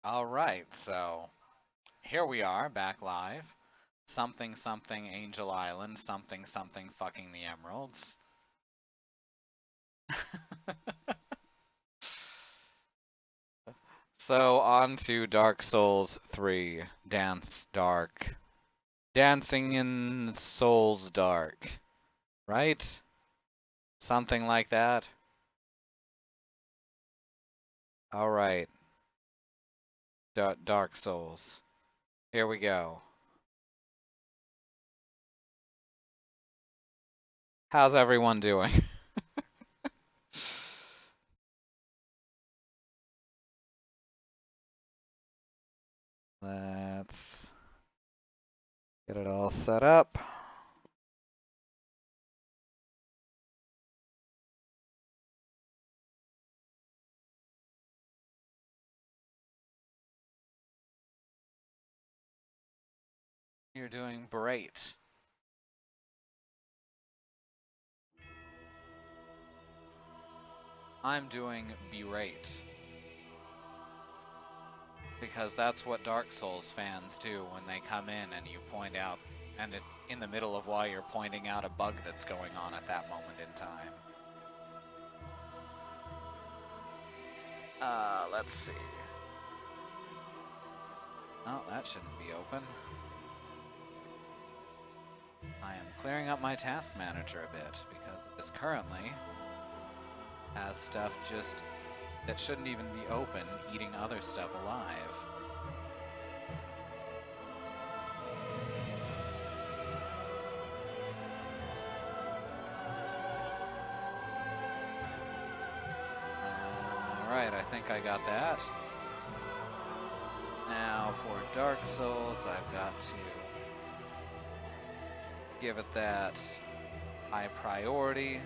All right, so here we are back live. Something something Angel Island, something something fucking the Emeralds. So on to Dark Souls 3, Dance Dark. Dancing in Souls Dark, right? Something like that. All right, Dark Souls. Here we go. How's everyone doing? Let's get it all set up. You're doing great. I'm doing berate. Because that's what Dark Souls fans do when they come in and you point out, and in the middle of while you're pointing out a bug that's going on at that moment in time. Let's see. Oh, that shouldn't be open. I am clearing up my task manager a bit because this currently has stuff just that shouldn't even be open eating other stuff alive. Alright, I think I got that. Now for Dark Souls, I've got to give it that high priority.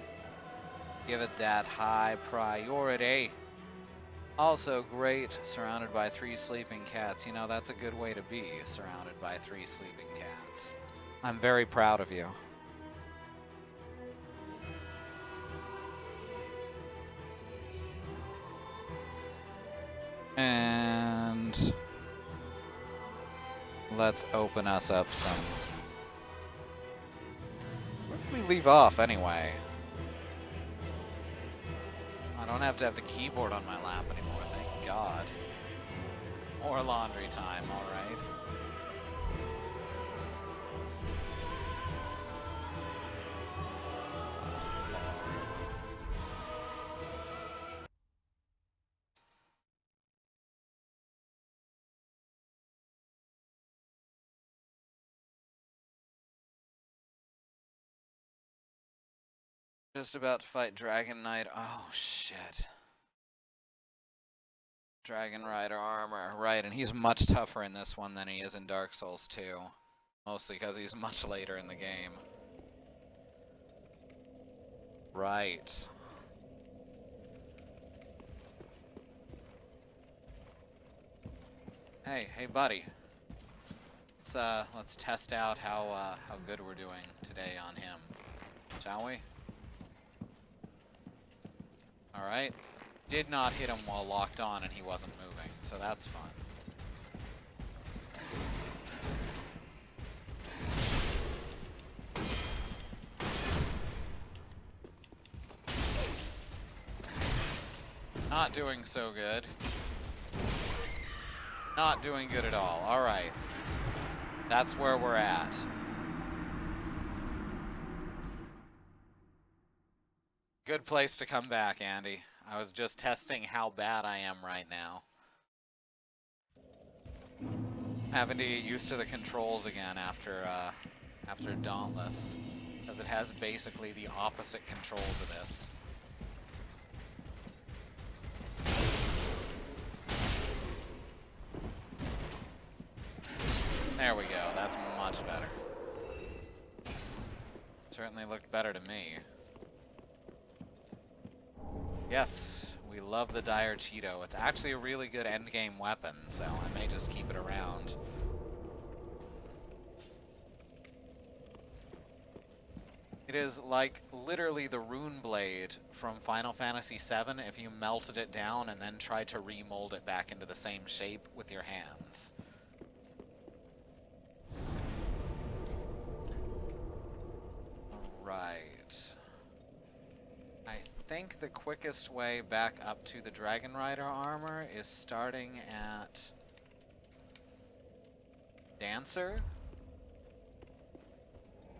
Give it that high priority. Also great, surrounded by 3 sleeping cats. You know, that's a good way to be, surrounded by 3 sleeping cats. I'm very proud of you. And let's open us up some... Where did we leave off anyway? I don't have to have the keyboard on my lap anymore, thank God. More laundry time, alright. Just about to fight Dragon Knight. Oh, shit. Dragon Rider armor. Right, and he's much tougher in this one than he is in Dark Souls 2. Mostly because he's much later in the game. Right. Hey, buddy. Let's test out how good we're doing today on him, shall we? All right. Did not hit him while locked on, and he wasn't moving, so that's fun. Not doing so good. Not doing good at all. All right. That's where we're at. Good place to come back, Andy. I was just testing how bad I am right now. Having to get used to the controls again after Dauntless, because it has basically the opposite controls of this. There we go, that's much better. Certainly looked better to me. Yes, we love the Dire Cheeto. It's actually a really good endgame weapon, so I may just keep it around. It It is like literally the rune blade from Final Fantasy VII if you melted it down and then tried to remold it back into the same shape with your hands. Right. I think the quickest way back up to the Dragon Rider armor is starting at Dancer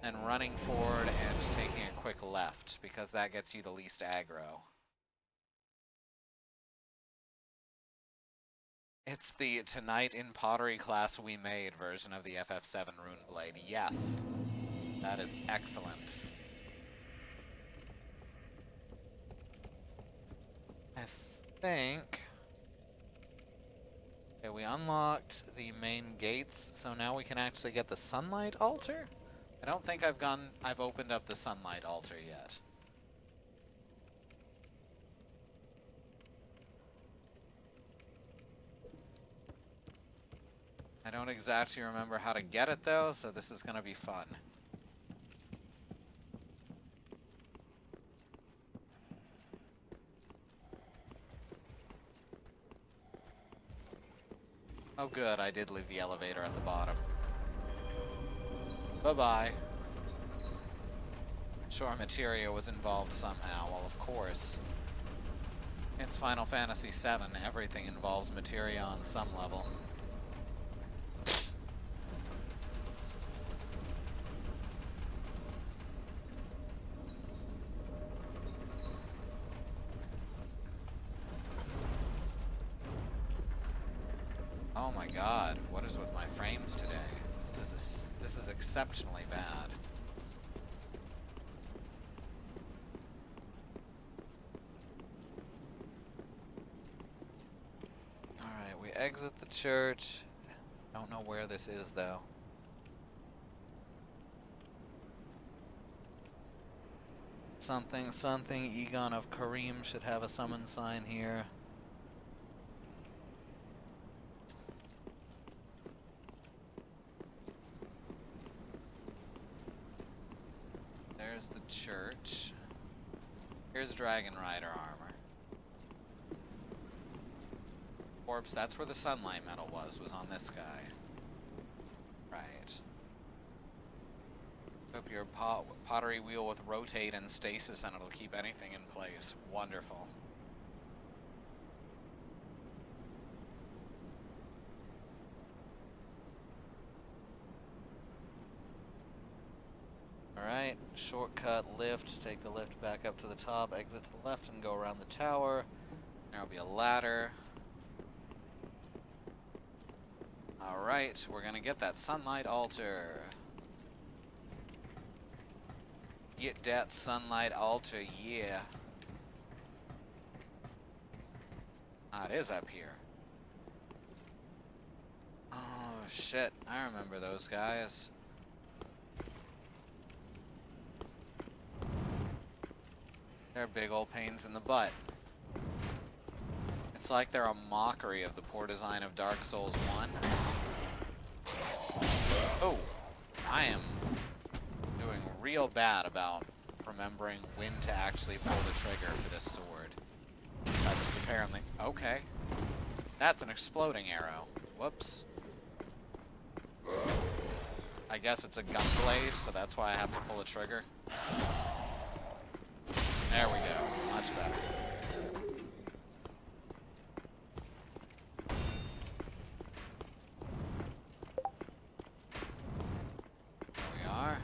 and running forward and taking a quick left, because that gets you the least aggro. It's the Tonight in Pottery class we made version of the FF7 Rune Blade. Yes, that is excellent. I think... Okay, we unlocked the main gates, so now we can actually get the Sunlight Altar? I don't think I've opened up the Sunlight Altar yet. I don't exactly remember how to get it though, so this is gonna be fun. Oh good, I did leave the elevator at the bottom. Bye-bye. Sure, materia was involved somehow. Well, of course. It's Final Fantasy VII. Everything involves materia on some level. Oh my god, what is with my frames today? This is exceptionally bad. Alright, we exit the church. Don't know where this is though. Something, something, Egon of Karim should have a summon sign here. There's the church. Here's Dragon Rider armor. Orbs, that's where the sunlight medal was on this guy. Right. Hope your pottery wheel with rotate and stasis and it'll keep anything in place. Wonderful. Alright, shortcut lift, take the lift back up to the top, exit to the left and go around the tower. There'll be a ladder. Alright, we're gonna get that Sunlight Altar. Get that Sunlight Altar, yeah. Ah, it is up here. Oh shit, I remember those guys. They're big old pains in the butt. It's like they're a mockery of the poor design of Dark Souls 1. Oh, I am doing real bad about remembering when to actually pull the trigger for this sword. Because it's apparently... Okay. That's an exploding arrow. Whoops. I guess it's a gun blade, so that's why I have to pull the trigger. There we go. Much better. There we are.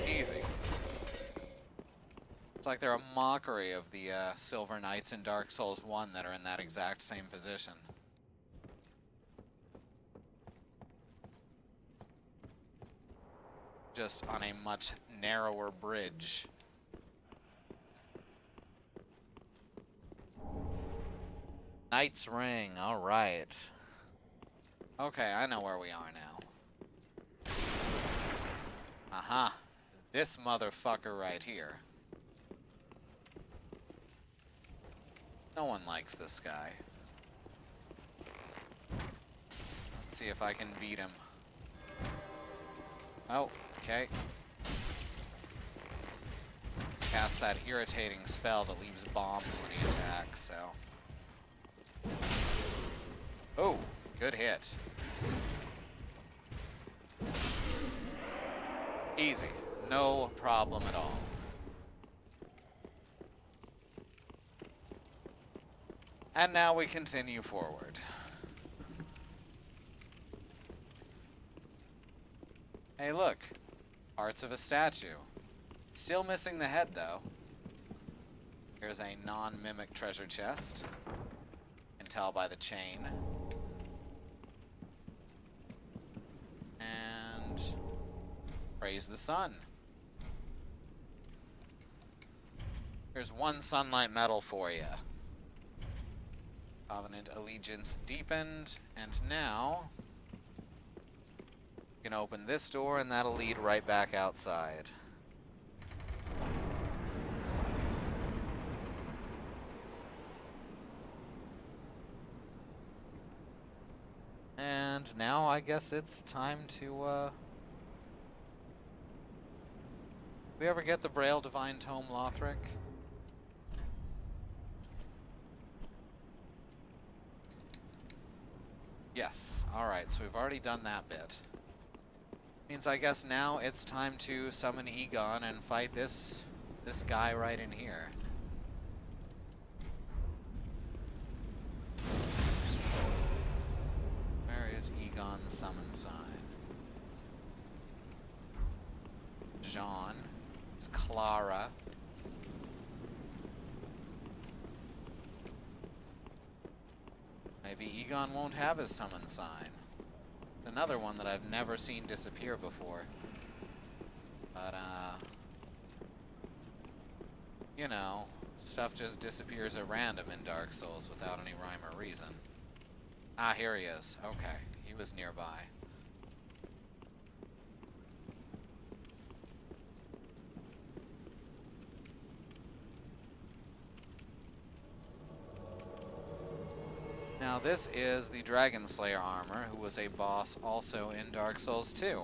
Easy. It's like they're a mockery of the Silver Knights in Dark Souls 1 that are in that exact same position. Just on a much narrower bridge. Knight's Ring, alright. Okay, I know where we are now. Aha. This motherfucker right here. No one likes this guy. Let's see if I can beat him. Oh, okay. Cast that irritating spell that leaves bombs when he attacks, so. Oh, good hit. Easy. No problem at all. And now we continue forward. Hey, look. Parts of a statue. Still missing the head, though. Here's a non-mimic treasure chest. Can tell by the chain. And praise the sun. Here's one sunlight medal for you. Covenant allegiance deepened, and now you can open this door and that'll lead right back outside. And now I guess it's time to, we ever get the Braille Divine Tome, Lothric? Yes, alright, so we've already done that bit. Means I guess now it's time to summon Egon and fight this guy right in here. Where is Egon's summon sign? Jean. It's Clara. Maybe Egon won't have his summon sign. Another one that I've never seen disappear before. But, you know, stuff just disappears at random in Dark Souls without any rhyme or reason. Ah, here he is. Okay, he was nearby. Now this is the Dragon Slayer armor, who was a boss also in Dark Souls 2.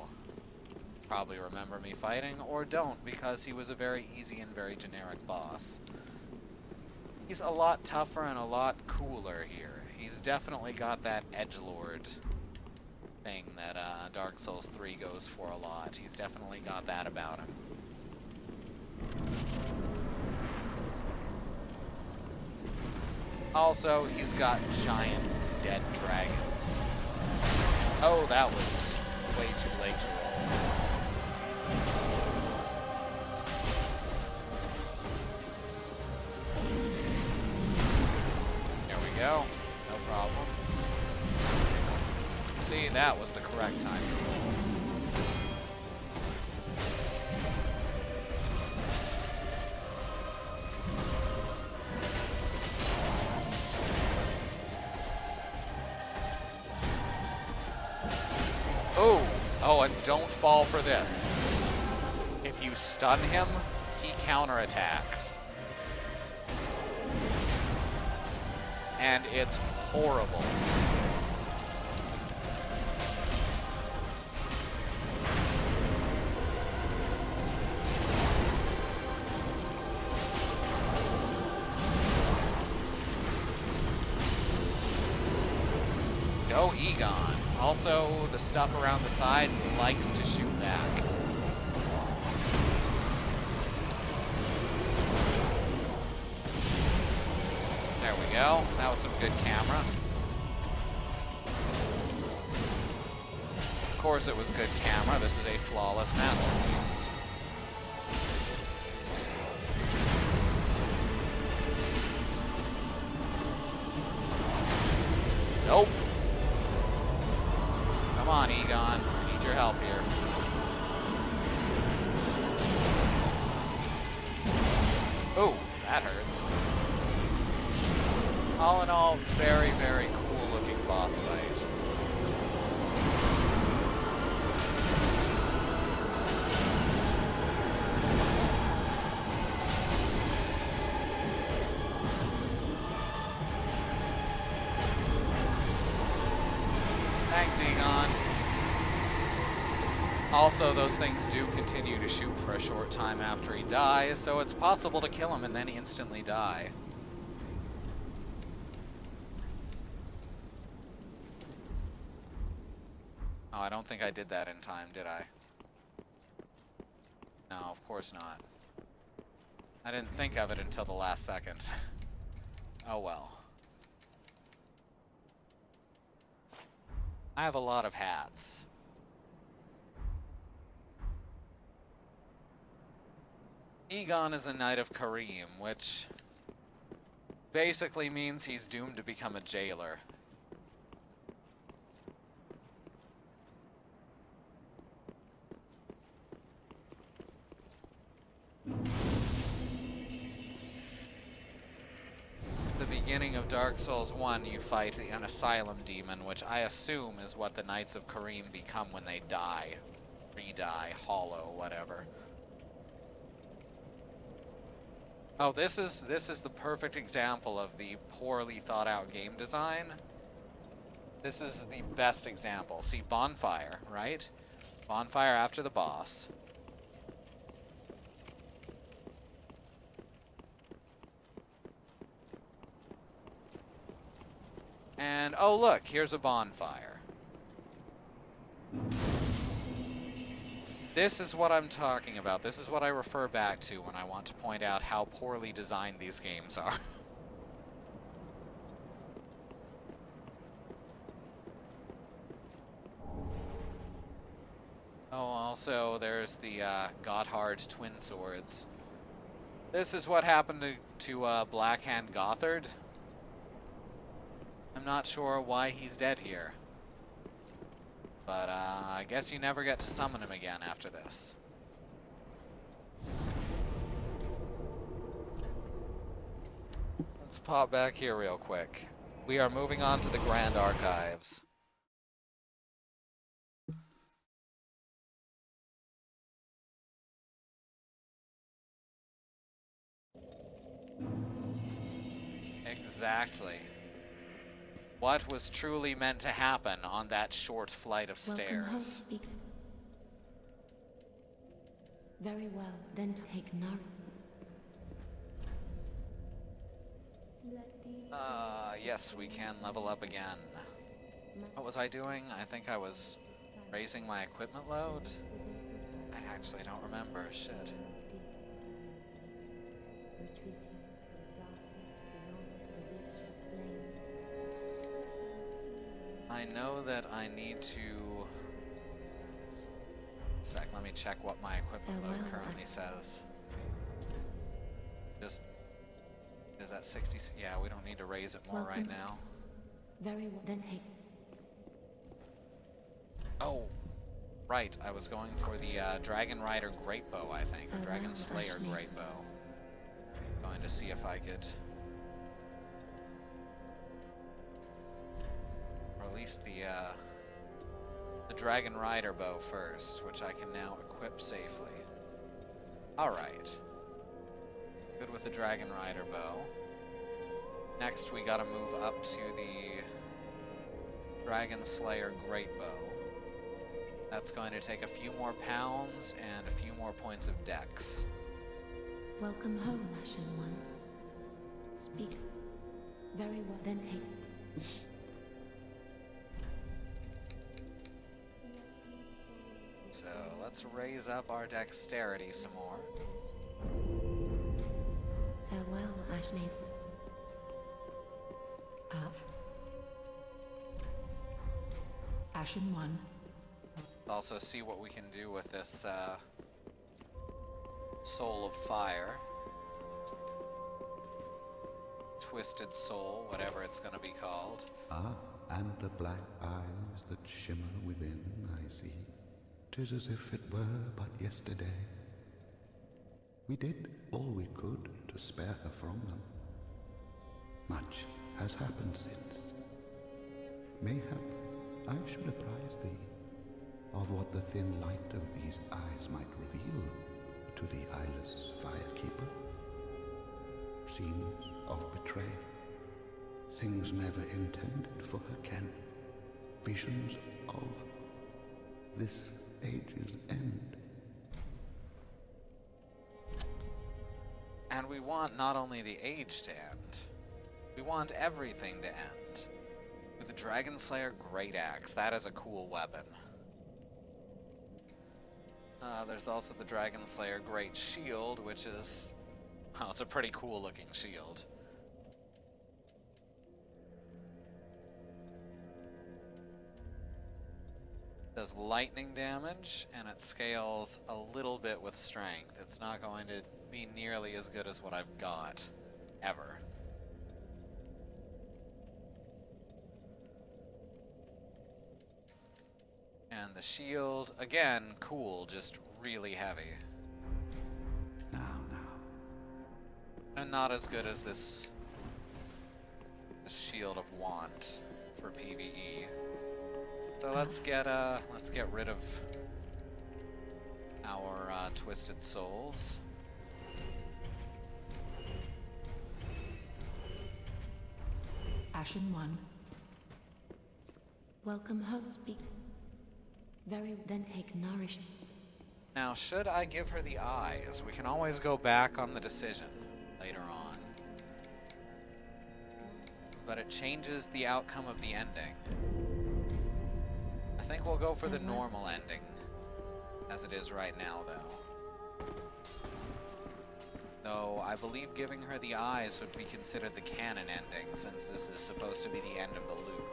Probably remember me fighting, or don't, because he was a very easy and very generic boss. He's a lot tougher and a lot cooler here. He's definitely got that edgelord thing that Dark Souls 3 goes for a lot. He's definitely got that about him. Also, he's got giant dead dragons. Oh, that was way too late to roll. There we go. No problem. See, that was the correct time to roll. Oh, and don't fall for this. If you stun him, he counterattacks. And it's horrible. Go Egon. Also, the stuff around the sides likes to shoot back. There we go. That was some good camera. Of course it was good camera. This is a flawless masterpiece. Nope. Come on, Egon. I need your help here. Oh, that hurts. All in all, very, very cool looking boss fight. Thanks, Egon. Also, those things do continue to shoot for a short time after he dies, so it's possible to kill him and then instantly die. Oh, I don't think I did that in time, did I? No, of course not. I didn't think of it until the last second. Oh well. I have a lot of hats. Egon is a Knight of Carim, which basically means he's doomed to become a jailer. At the beginning of Dark Souls 1, you fight an asylum demon, which I assume is what the Knights of Carim become when they die. Re-die, hollow, whatever. Oh, this is the perfect example of the poorly thought out game design. This is the best example. See, bonfire, right? Bonfire after the boss. And, oh look, here's a bonfire. This is what I'm talking about. This is what I refer back to when I want to point out how poorly designed these games are. Oh, also, there's the Gotthard Twin Swords. This is what happened to Blackhand Gothard. I'm not sure why he's dead here. But I guess you never get to summon him again after this. Let's pop back here real quick. We are moving on to the Grand Archives. Exactly. What was truly meant to happen on that short flight of stairs? Very well, then take Nar. Yes, we can level up again. What was I doing? I think I was raising my equipment load? I actually don't remember. Shit. I know that I need to... Sec, let me check what my equipment load currently says. Just... Is that 60? Yeah, we don't need to raise it more right now. Very well, then take... Oh! Right, I was going for the Dragon Rider Great Bow, I think, or Dragon Slayer Great Bow. Going to see if I could... release the Dragon Rider bow first, which I can now equip safely. Alright. Good with the Dragon Rider bow. Next we gotta move up to the Dragon Slayer Great Bow. That's going to take a few more pounds and a few more points of dex. Welcome home, Ashen One. Speak. Very well, then take... So let's raise up our dexterity some more. Farewell, Ashmaid. Ashen One. Also see what we can do with this Soul of Fire. Twisted Soul, whatever it's gonna be called. Ah, and the black eyes that shimmer within, I see. 'Tis as if it were but yesterday. We did all we could to spare her from them. Much has happened since. Mayhap I should apprise thee of what the thin light of these eyes might reveal to the eyeless firekeeper. Scenes of betrayal, things never intended for her ken, visions of this ages end. And we want not only the age to end, we want everything to end. With the Dragon Slayer Great Axe, that is a cool weapon. There's also the Dragon Slayer Great Shield, which is, well, it's a pretty cool looking shield. Does lightning damage, and it scales a little bit with strength. It's not going to be nearly as good as what I've got, ever. And the shield, again, cool, just really heavy. Now. And not as good as this Shield of Want for PvE. So let's get rid of our Twisted Souls. Ashen One. Welcome home. Speak. Then take nourish. Now, should I give her the eyes? We can always go back on the decision later on. But it changes the outcome of the ending. I think we'll go for the normal ending, as it is right now, though. Though I believe giving her the eyes would be considered the canon ending, since this is supposed to be the end of the loop.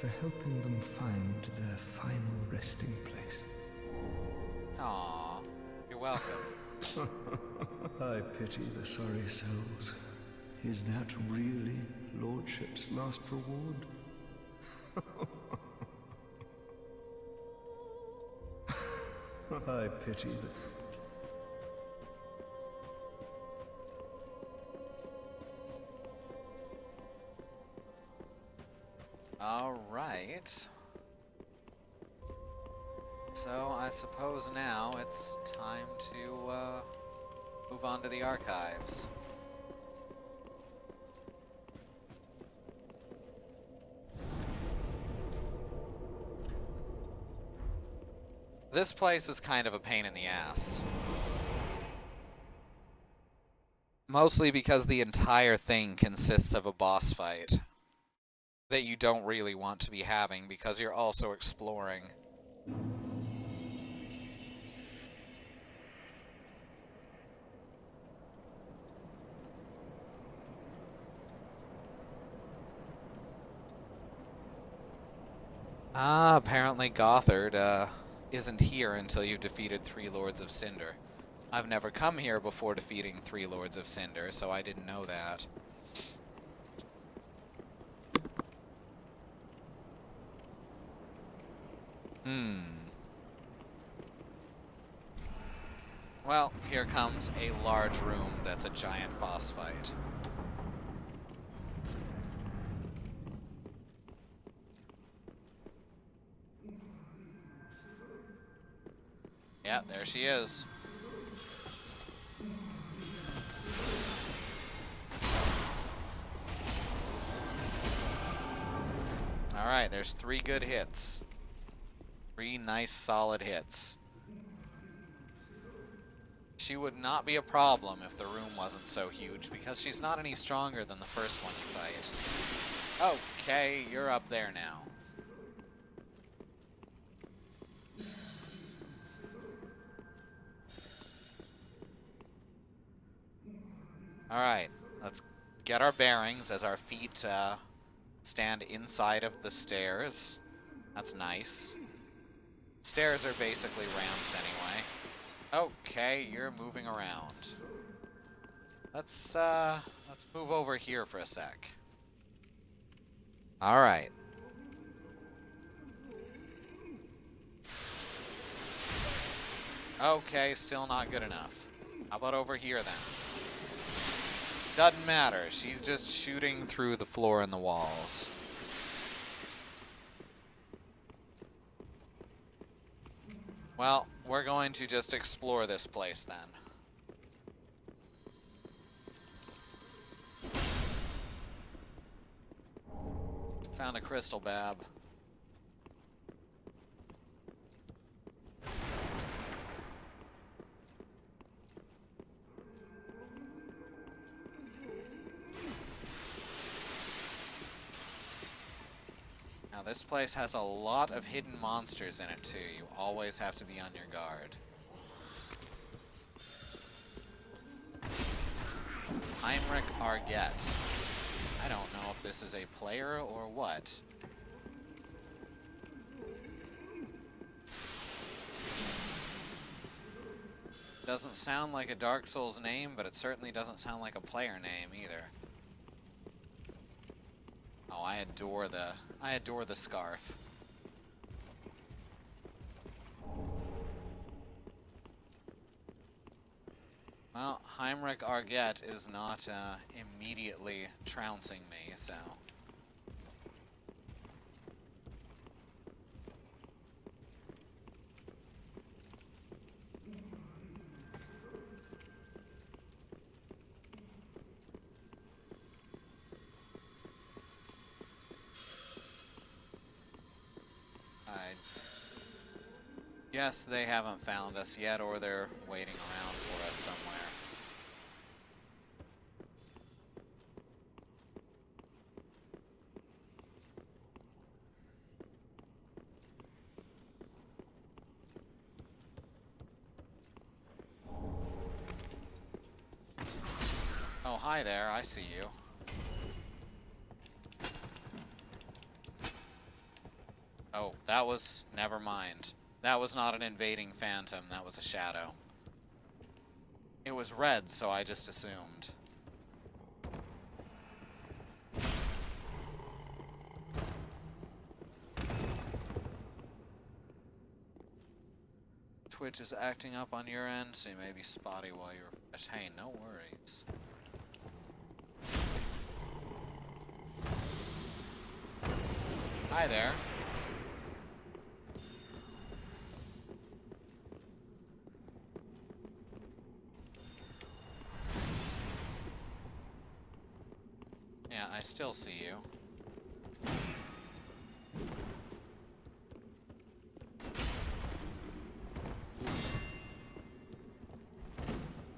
For helping them find their final resting place. Aww, you're welcome. I pity the sorry souls. Is that really Lordship's last reward? I pity the... Alright. So I suppose now it's time to move on to the archives. This place is kind of a pain in the ass. Mostly because the entire thing consists of a boss fight that you don't really want to be having because you're also exploring. Apparently Gothard isn't here until you've defeated 3 Lords of Cinder. I've never come here before defeating 3 Lords of Cinder, so I didn't know that. Well, here comes a large room that's a giant boss fight. Yeah, there she is. Alright, there's 3 good hits. 3 nice solid hits. She would not be a problem if the room wasn't so huge, because she's not any stronger than the first one you fight. Okay, you're up there now. Alright, let's get our bearings as our feet stand inside of the stairs. That's nice. Stairs are basically ramps anyway. Okay, you're moving around. Let's move over here for a sec. Alright. Okay, still not good enough. How about over here then? Doesn't matter, she's just shooting through the floor and the walls. Well, we're going to just explore this place then. crystal bab. Now this place has a lot of hidden monsters in it too. You always have to be on your guard. Heinrich Arget. I don't know if this is a player or what. Doesn't sound like a Dark Souls name, but it certainly doesn't sound like a player name either. Oh, I adore the scarf. Well, Heinrich Arget is not immediately trouncing me, so... Yes, they haven't found us yet, or they're waiting around for us somewhere. Oh, hi there, I see you. Oh, that was... never mind. That was not an invading phantom, that was a shadow. It was red, so I just assumed. Twitch is acting up on your end, so you may be spotty while you're refreshed. Hey, no worries. Hi there. Yeah, I still see you.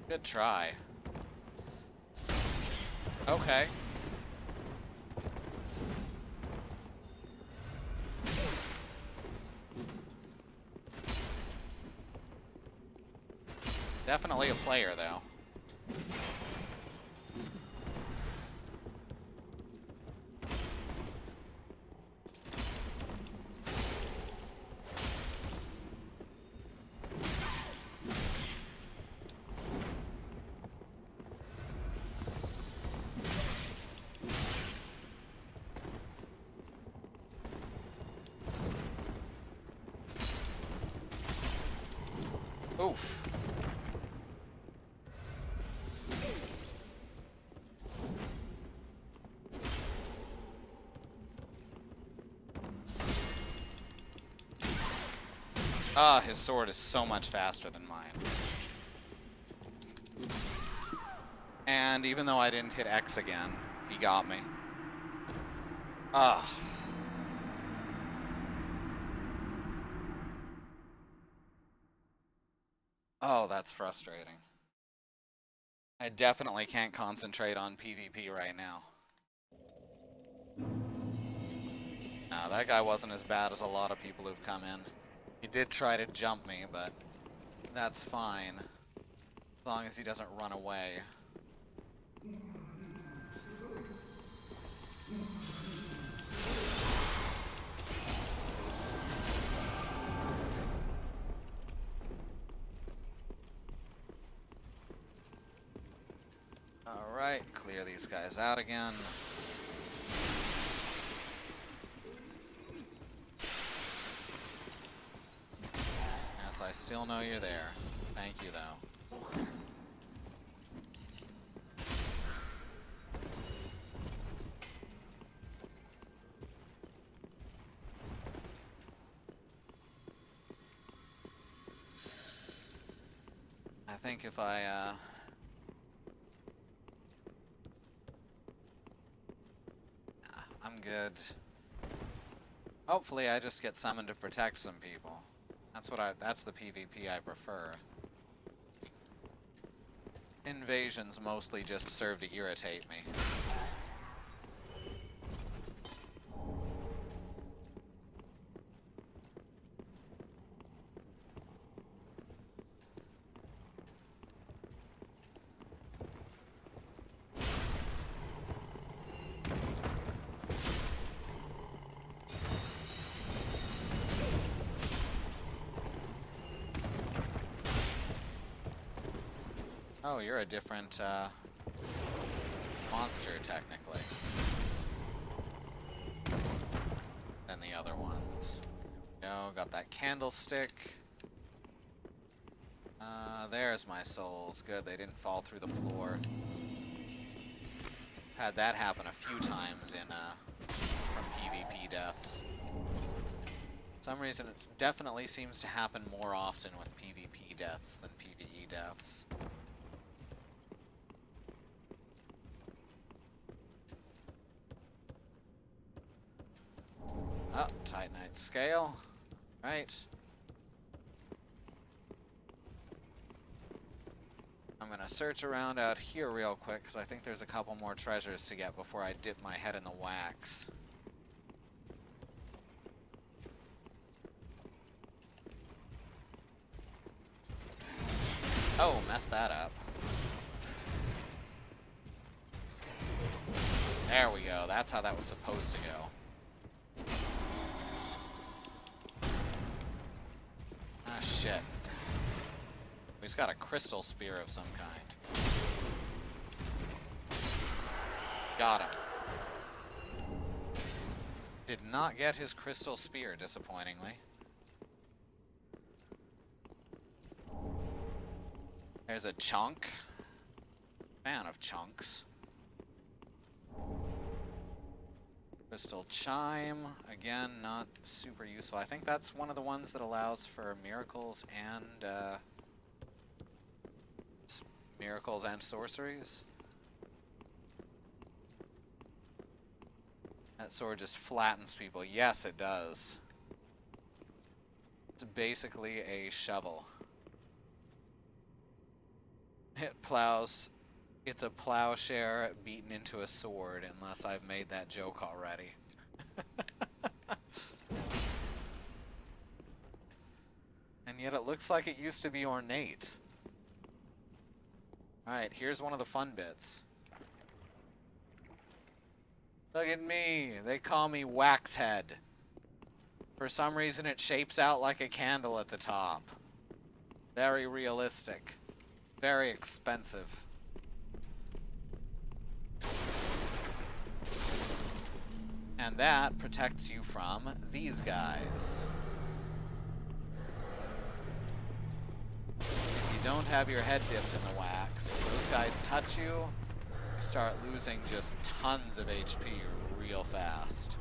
Good try. Okay. Definitely a player, though. Oof. Ah, his sword is so much faster than mine. And even though I didn't hit X again, he got me. Ah. Oh, that's frustrating. I definitely can't concentrate on PvP right now. No, that guy wasn't as bad as a lot of people who've come in. He did try to jump me, but that's fine. As long as he doesn't run away. Alright, clear these guys out again. Yes, I still know you're there. Thank you, though. I think if I, I'm good. Hopefully I just get summoned to protect some people. That's the PvP I prefer. Invasions mostly just serve to irritate me. Oh, you're a different monster, technically, than the other ones. There we go, got that candlestick. There's my souls. Good, they didn't fall through the floor. Had that happen a few times in from PvP deaths. For some reason, it definitely seems to happen more often with PvP deaths than PvE deaths. Oh, Titanite scale. Right. I'm gonna search around out here real quick, because I think there's a couple more treasures to get before I dip my head in the wax. Oh, messed that up. There we go, that's how that was supposed to go. Ah, shit. He's got a crystal spear of some kind. Got him. Did not get his crystal spear, disappointingly. There's a chunk. Fan of chunks. Crystal chime, again, not super useful. I think that's one of the ones that allows for miracles and sorceries. That sword just flattens people. Yes, it does. It's basically a shovel. It plows. It's a plowshare beaten into a sword, unless I've made that joke already. And yet it looks like it used to be ornate. Alright, here's one of the fun bits. Look at me! They call me Waxhead. For some reason it shapes out like a candle at the top. Very realistic. Very expensive. And that protects you from these guys. If you don't have your head dipped in the wax, if those guys touch you, you start losing just tons of HP real fast.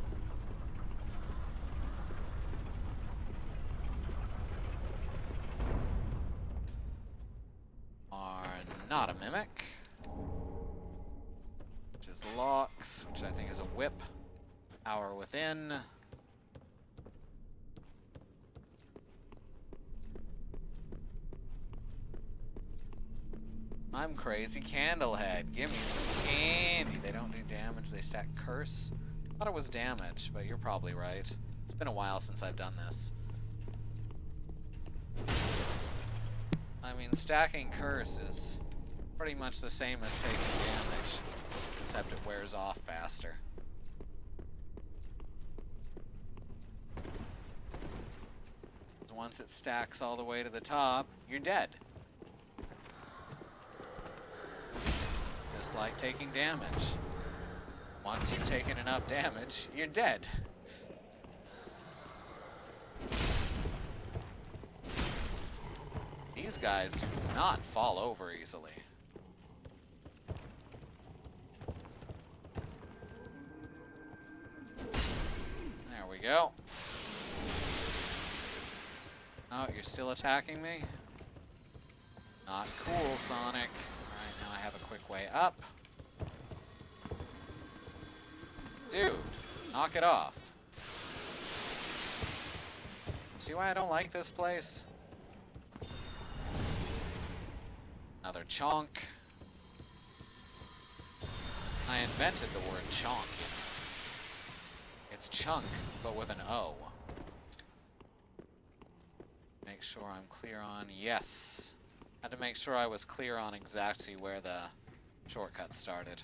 Are not a mimic, which is Locks, which I think is a whip. Power within. I'm crazy Candlehead. Give me some candy. They don't do damage, they stack curse. I thought it was damage, but you're probably right. It's been a while since I've done this. I mean, stacking curse is pretty much the same as taking damage, except it wears off faster. Once it stacks all the way to the top, you're dead. Just like taking damage. Once you've taken enough damage, you're dead. These guys do not fall over easily. There we go. Oh, you're still attacking me? Not cool, Sonic. Alright, now I have a quick way up. Dude, knock it off. See why I don't like this place? Another chonk. I invented the word chonk, you know. It's chunk, but with an O. Make sure I'm clear on, yes. Had to make sure I was clear on exactly where the shortcut started.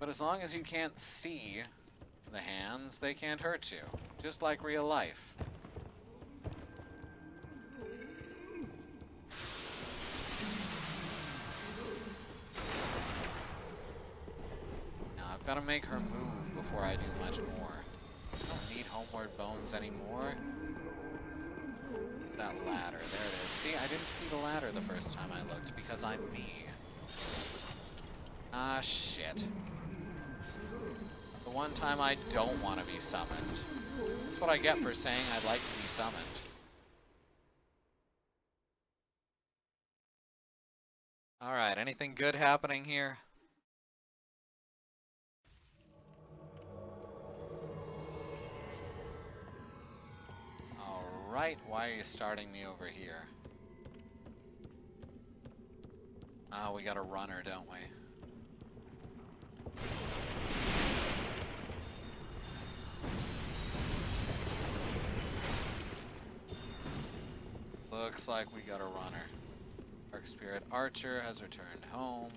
But as long as you can't see the hands, they can't hurt you. Just like real life. Now I've got to make her move before I do much more. I don't need homeward bones anymore. That ladder, there it is. See, I didn't see the ladder the first time I looked because I'm me. Ah, shit. The one time I don't want to be summoned. That's what I get for saying I'd like to be summoned. Alright, anything good happening here? Alright, why are you starting me over here? Oh, we got a runner, don't we? Looks like we got a runner. Dark Spirit Archer has returned home.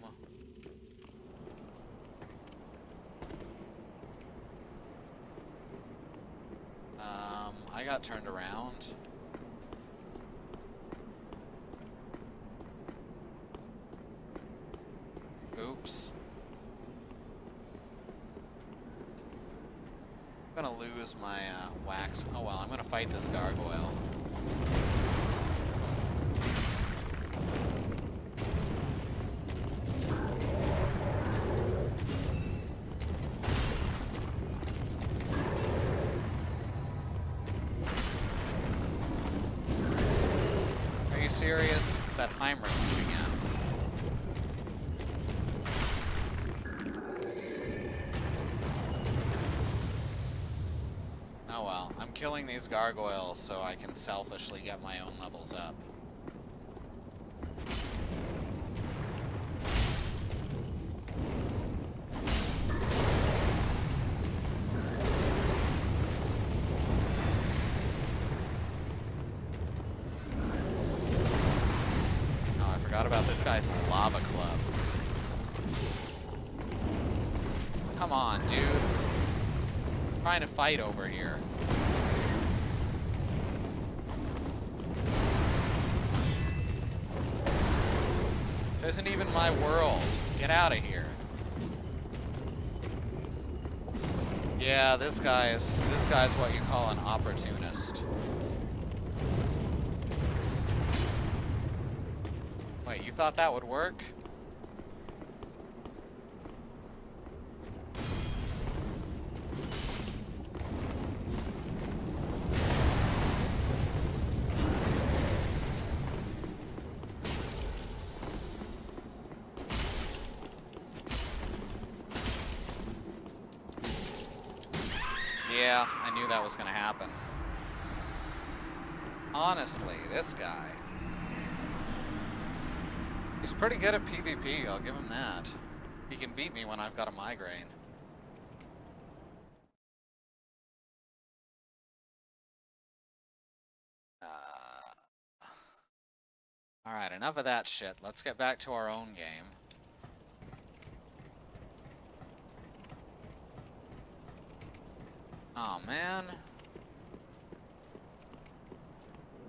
I got turned around. Oops. I'm gonna lose my wax. Oh well, I'm gonna fight this gargoyle. Are you serious? It's that Heimer again. Oh well, I'm killing these gargoyles so I can selfishly get my own levels up. Oh, I forgot about this guy's lava club. Come on, dude. I'm trying to fight over here. This isn't even my world. Get out of here. Yeah, this guy's what you call an opportunist. Wait, you thought that would work? Yeah, I knew that was gonna happen. Honestly, this guy. He's pretty good at PvP, I'll give him that. He can beat me when I've got a migraine. Alright, enough of that shit. Let's get back to our own game. Oh man.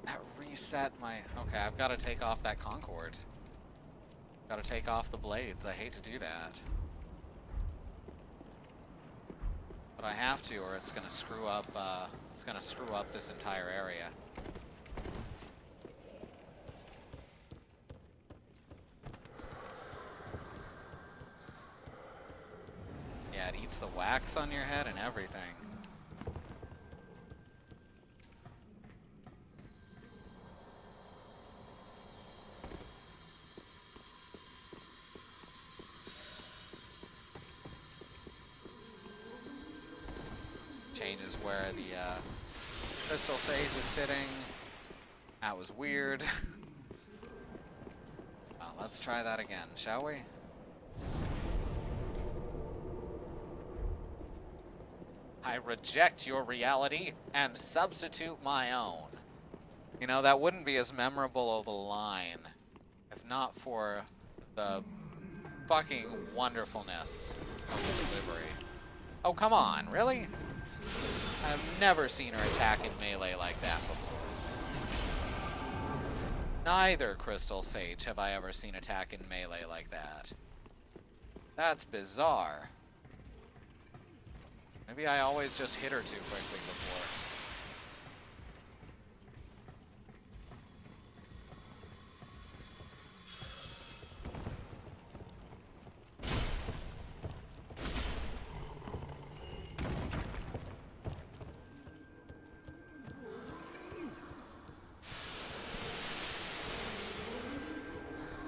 That reset my... Okay, I've got to take off that Concord. Got to take off the blades. I hate to do that. But I have to, or it's going to screw up, this entire area. Yeah, it eats the wax on your head and everything. changes where the Crystal Sage is sitting. That was weird. Well, let's try that again, shall we? I reject your reality and substitute my own. You know, that wouldn't be as memorable of a line if not for the fucking wonderfulness of the delivery. Oh, come on, really? I've never seen her attack in melee like that before. Neither Crystal Sage have I ever seen attack in melee like that. That's bizarre. Maybe I always just hit her too quickly before.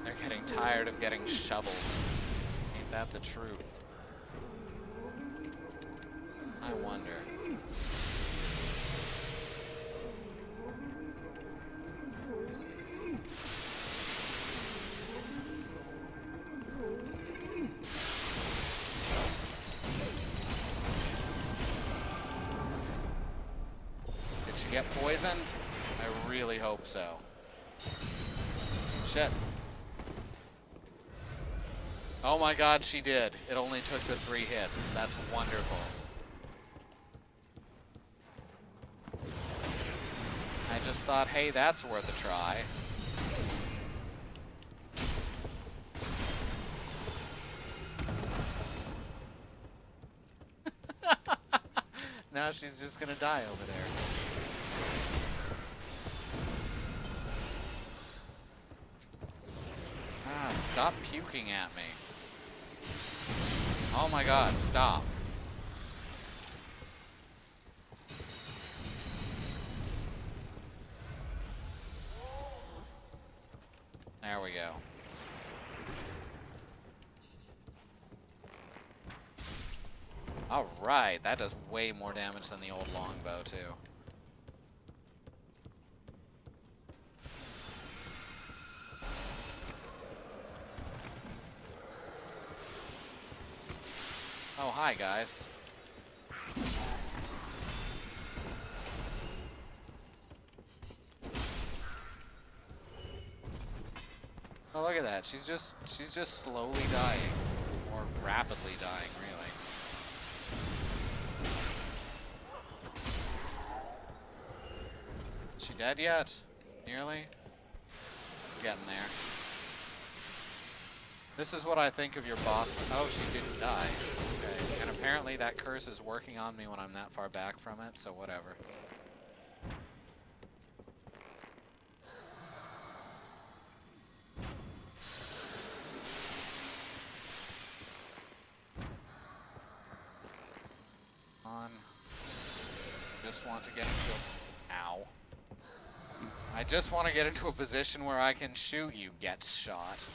They're getting tired of getting shoveled. Ain't that the truth? I wonder. Did she get poisoned? I really hope so. Shit. Oh my god, she did. It only took the 3 hits. That's wonderful. I just thought, hey, that's worth a try. Now she's just gonna die over there. Ah, stop puking at me. Oh my god, stop. There we go. Alright, that does way more damage than the old longbow, too. Oh, hi, guys. Oh, look at that. She's just slowly dying. Or rapidly dying, really. Is she dead yet? Nearly? It's getting there. This is what I think of your boss. Oh, she didn't die. Okay. And apparently that curse is working on me when I'm that far back from it, so whatever. Just want to get into a... Ow. I just want to get into a position where I can shoot you, gets shot.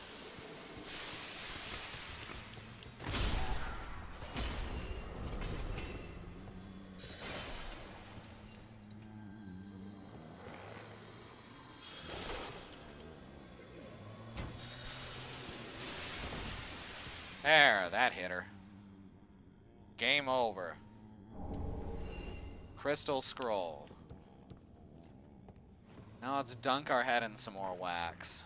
There, that hit her. Game over. Crystal Scroll. Now let's dunk our head in some more wax.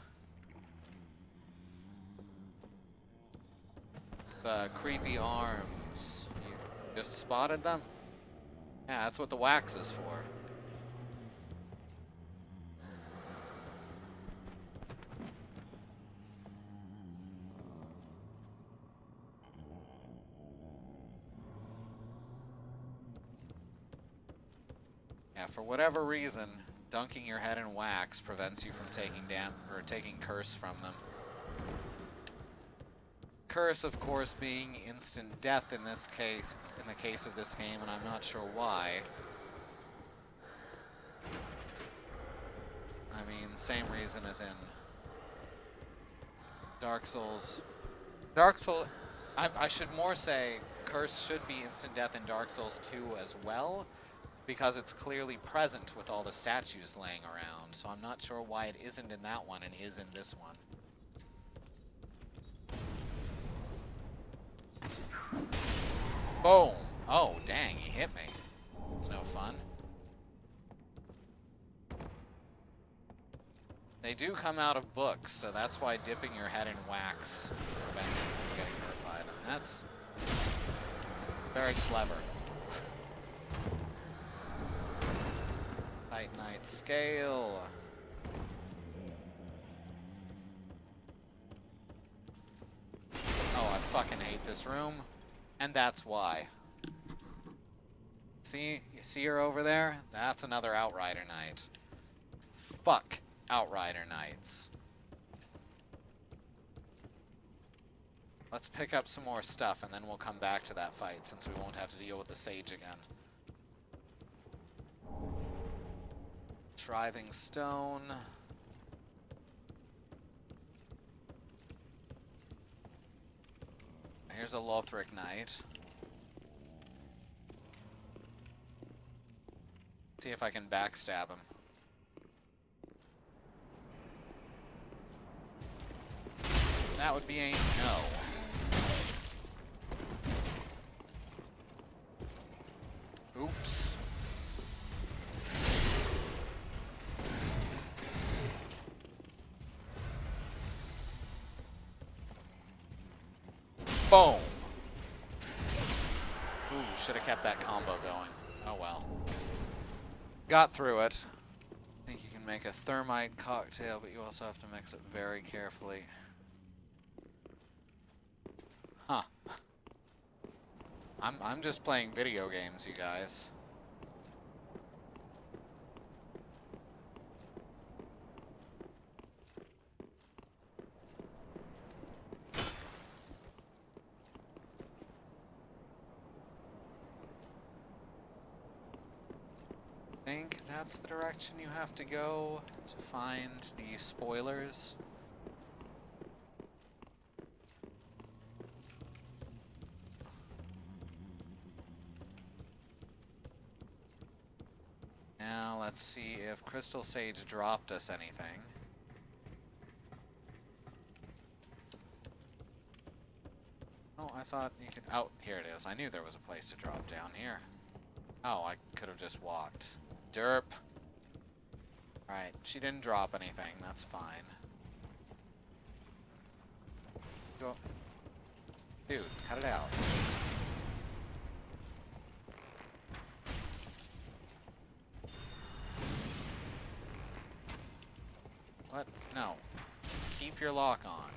The creepy arms. You just spotted them? Yeah, that's what the wax is for. Yeah, for whatever reason, dunking your head in wax prevents you from taking curse from them. Curse, of course, being instant death in this case, in the case of this game, and I'm not sure why. I mean, same reason as in Dark Souls. I should more say Curse should be instant death in Dark Souls 2 as well, because it's clearly present with all the statues laying around, so I'm not sure why it isn't in that one and is in this one. Boom! Oh, dang, he hit me. It's no fun. They do come out of books, so that's why dipping your head in wax prevents you from getting hurt by them. That's very clever. Titanite scale. Oh, I fucking hate this room. And that's why. See? You see her over there? That's another Outrider Knight. Fuck Outrider Knights. Let's pick up some more stuff and then we'll come back to that fight since we won't have to deal with the Sage again. Shriving Stone. Here's a Lothric Knight. See if I can backstab him. That would be a no. Oops. Boom. Ooh, should have kept that combo going. Oh well. Got through it. I think you can make a thermite cocktail, but you also have to mix it very carefully. Huh. I'm just playing video games, you guys. I think that's the direction you have to go to find the spoilers. Now let's see if Crystal Sage dropped us anything. Oh, I thought you could... Oh, here it is. I knew there was a place to drop down here. Oh, I could have just walked. Derp. Alright, she didn't drop anything. That's fine. Go. Dude, cut it out. What? No. Keep your lock on.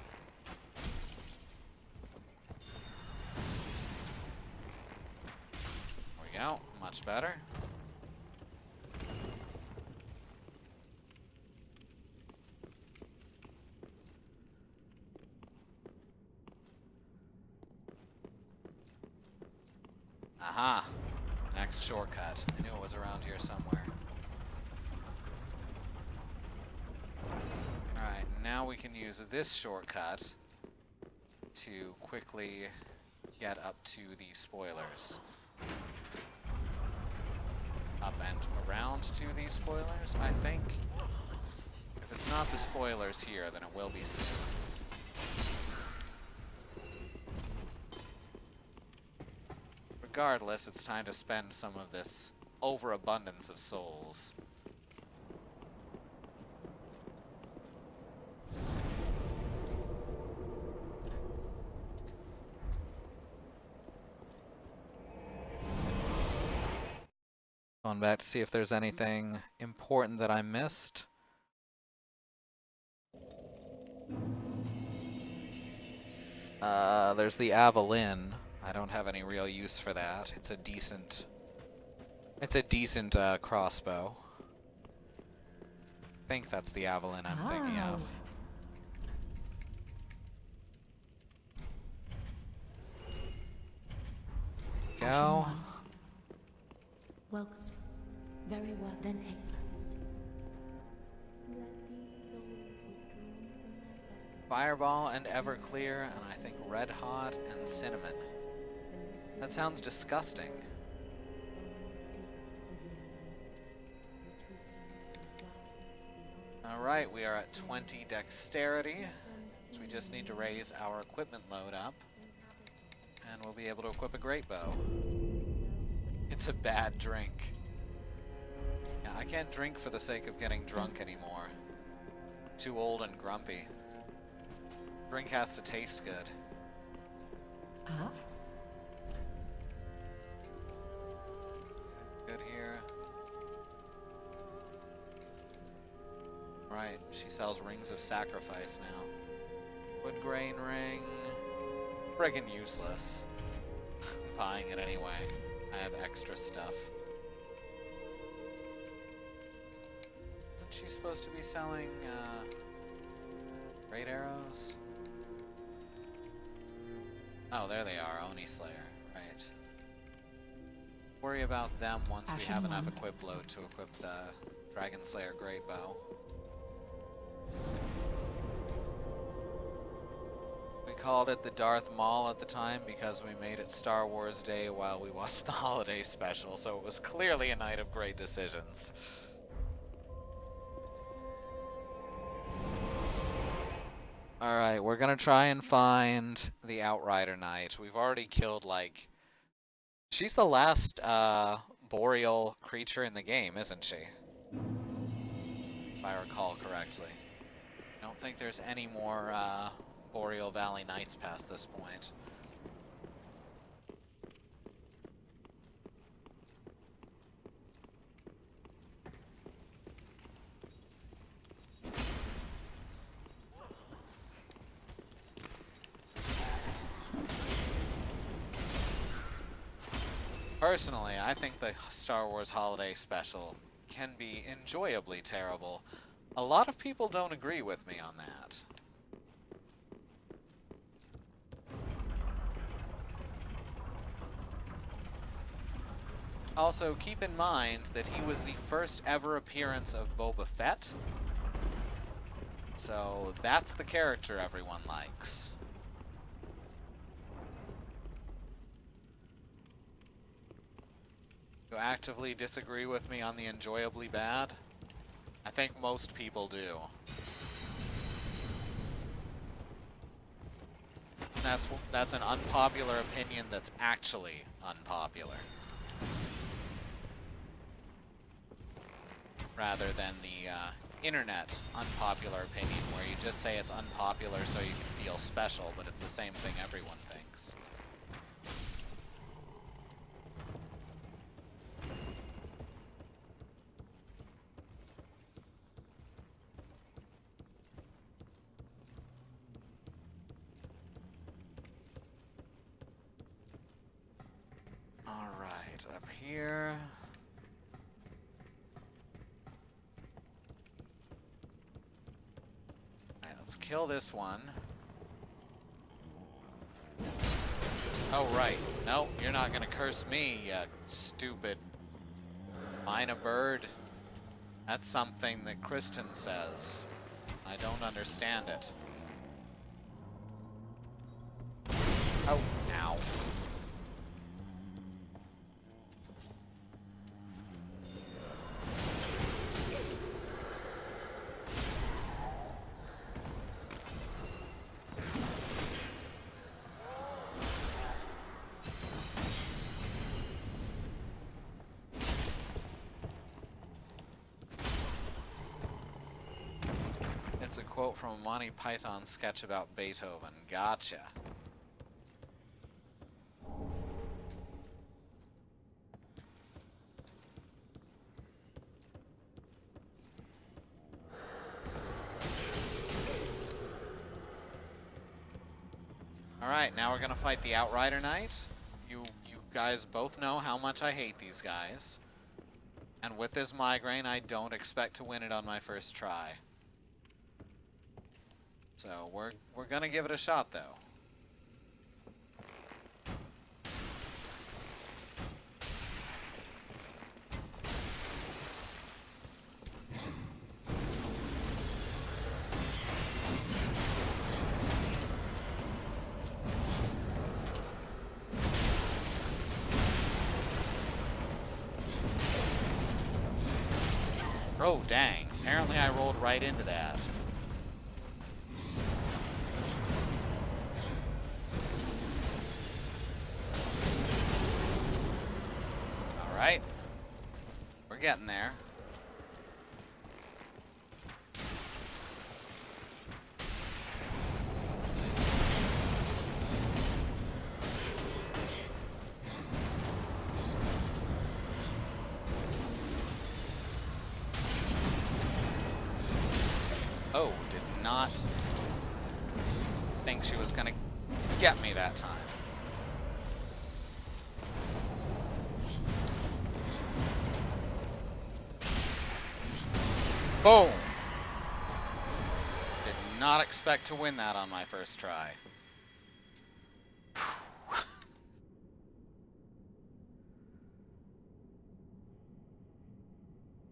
There we go. Much better. Aha! Next shortcut. I knew it was around here somewhere. Alright, now we can use this shortcut to quickly get up to the spoilers. Up and around to the spoilers, I think. If it's not the spoilers here, then it will be soon. Regardless, it's time to spend some of this overabundance of souls. Going back to see if there's anything important that I missed. There's the Avalyn. I don't have any real use for that. It's a decent crossbow. I think that's the Avalyn I'm thinking of. Go. Welcome. Very well, then take. Fireball and Everclear, and I think Red Hot and Cinnamon. That sounds disgusting. Alright, we are at 20 dexterity, so we just need to raise our equipment load up, and we'll be able to equip a great bow. It's a bad drink. Yeah, I can't drink for the sake of getting drunk anymore. Too old and grumpy. Drink has to taste good. Ah. Good here. Right, she sells rings of sacrifice now. Wood grain ring. Friggin' useless. I'm buying it anyway. I have extra stuff. Isn't she supposed to be selling great arrows? Oh, there they are, Oni Slayer. Right. Worry about them once we have enough equip load to equip the Dragon Slayer Great Bow. We called it the Darth Maul at the time because we made it Star Wars Day while we watched the holiday special, so it was clearly a night of great decisions. Alright, we're gonna try and find the Outrider Knight. We've already killed, like... She's the last, boreal creature in the game, isn't she? If I recall correctly. I don't think there's any more, Boreal Valley Knights past this point. Personally, I think the Star Wars Holiday Special can be enjoyably terrible. A lot of people don't agree with me on that. Also, keep in mind that he was the first ever appearance of Boba Fett. So that's the character everyone likes. You actively disagree with me on the enjoyably bad? I think most people do. That's an unpopular opinion that's actually unpopular. Rather than the internet unpopular opinion where you just say it's unpopular so you can feel special, but it's the same thing everyone thinks. Alright, up here. Alright, let's kill this one. Oh, right. No, you're not gonna curse me, you stupid mina bird. That's something that Kristen says. I don't understand it. Oh, ow. It's a quote from a Monty Python sketch about Beethoven. Gotcha. Alright, now we're gonna fight the Outrider Knight. You guys both know how much I hate these guys. And with this migraine, I don't expect to win it on my first try. So we're gonna give it a shot though. Oh, dang. Apparently I rolled right into that. Alright. We're getting there. Oh, did not think she was gonna get me that time. Boom! Did not expect to win that on my first try.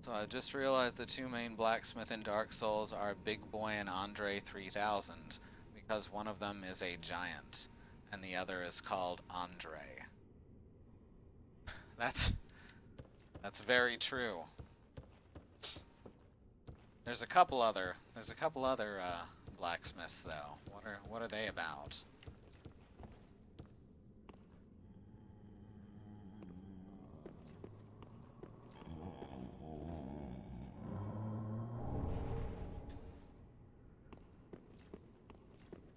So I just realized the two main blacksmith in Dark Souls are Big Boy and Andre 3000, because one of them is a giant, and the other is called Andre. That's very true. There's a couple other blacksmiths though. What are they about?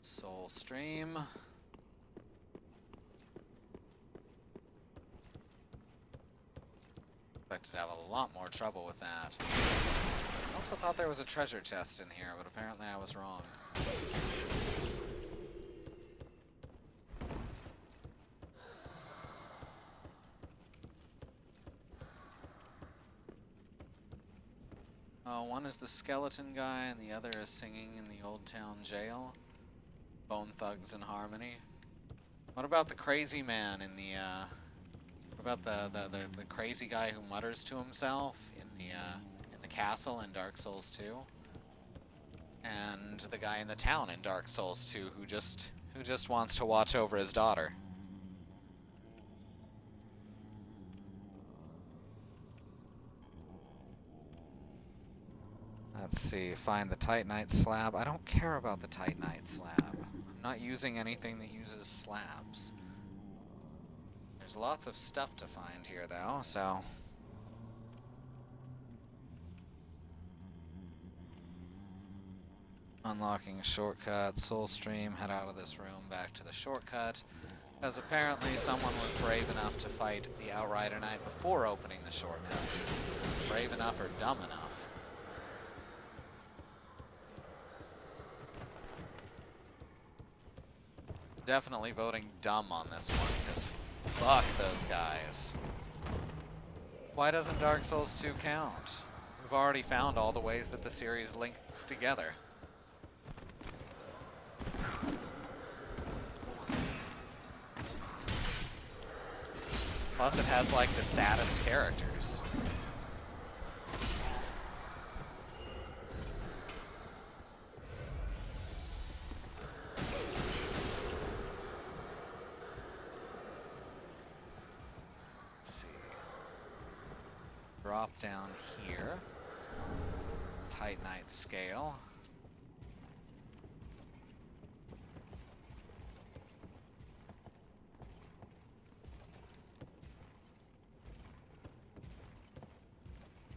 Soul Stream. Expected to have a lot more trouble with that. I also thought there was a treasure chest in here, but apparently I was wrong. Oh, one is the skeleton guy and the other is singing in the Old Town Jail. Bone Thugs in Harmony. What about the crazy man in the, what about the crazy guy who mutters to himself in the castle in Dark Souls 2? And the guy in the town in Dark Souls 2 who just wants to watch over his daughter. Let's see, find the Titanite slab. I don't care about the Titanite slab. I'm not using anything that uses slabs. There's lots of stuff to find here though, so... Unlocking a shortcut, Soul Stream, head out of this room back to the shortcut. Because apparently someone was brave enough to fight the Outrider Knight before opening the shortcut. Brave enough or dumb enough. Definitely voting dumb on this one, because fuck those guys. Why doesn't Dark Souls 2 count? We've already found all the ways that the series links together. Plus it has like the saddest characters. Drop down here. Titanite scale.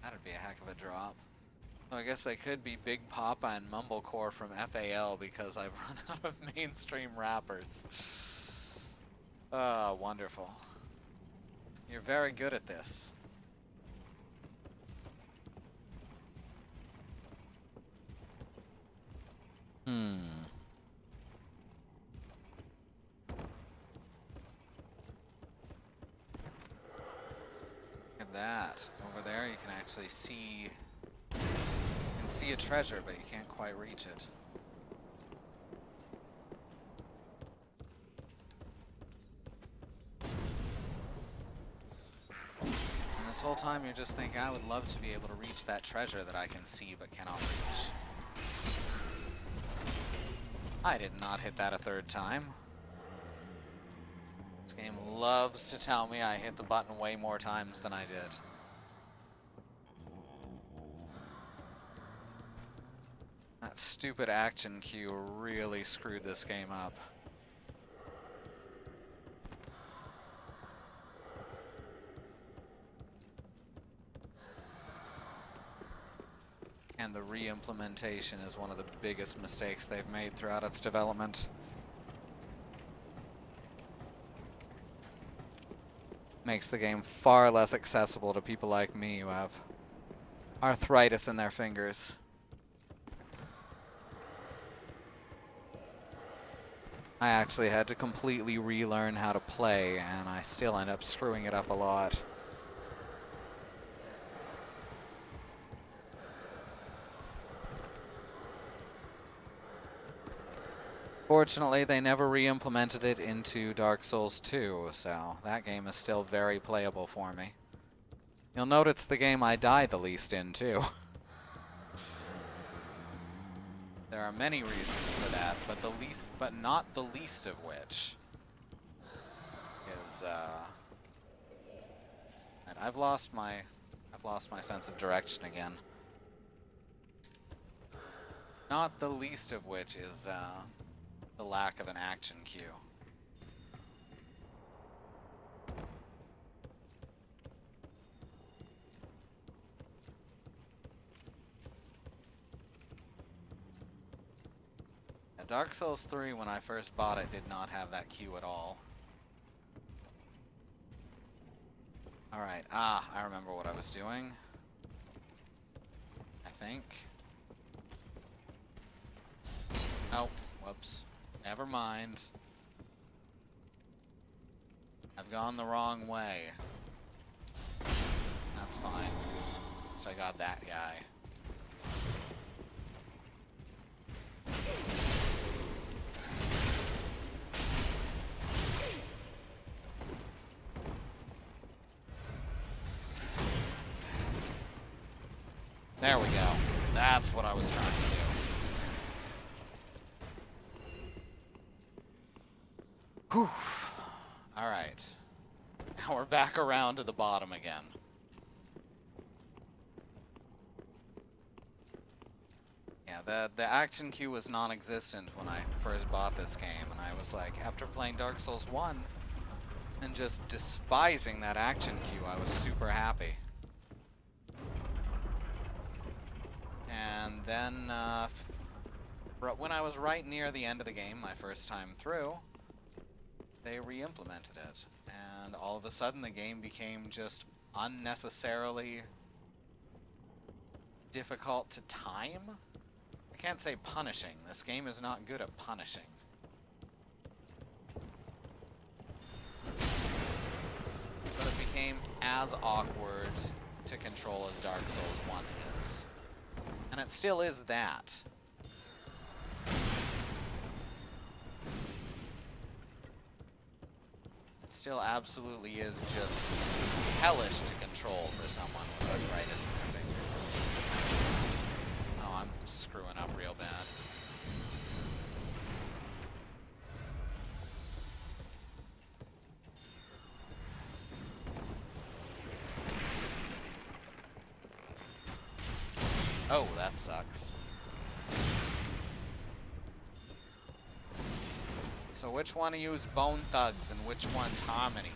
That'd be a heck of a drop. So I guess they could be Big Papa and Mumblecore from FAL because I've run out of mainstream rappers. Oh, wonderful. You're very good at this. Look at that. Over there you can actually see... You can see a treasure, but you can't quite reach it. And this whole time you're just thinking, I would love to be able to reach that treasure that I can see but cannot reach. I did not hit that a third time. This game loves to tell me I hit the button way more times than I did. That stupid action cue really screwed this game up. And the re-implementation is one of the biggest mistakes they've made throughout its development. Makes the game far less accessible to people like me who have arthritis in their fingers. I actually had to completely relearn how to play, and I still end up screwing it up a lot. Fortunately, they never re-implemented it into Dark Souls 2, so that game is still very playable for me. You'll note it's the game I die the least in, too. There are many reasons for that, but not the least of which is and I've lost my sense of direction again. Not the least of which is the lack of an action cue. Dark Souls 3, when I first bought it, did not have that cue at all. Alright, I remember what I was doing. I think. Oh, whoops. Never mind. I've gone the wrong way. That's fine. At least I got that guy. There we go. That's what I was trying to do. Whew. Alright. Now we're back around to the bottom again. Yeah, the action cue was non-existent when I first bought this game, and I was like, after playing Dark Souls 1 and just despising that action cue, I was super happy. And then, when I was right near the end of the game, my first time through, they re-implemented it. And all of a sudden, the game became just unnecessarily difficult to time? I can't say punishing. This game is not good at punishing. But it became as awkward to control as Dark Souls 1 is. And it still is that. It still absolutely is just hellish to control for someone with arthritis in their fingers. Oh, I'm screwing up real bad. Oh, that sucks. So which one of you is Bone Thugs and which one's Harmony?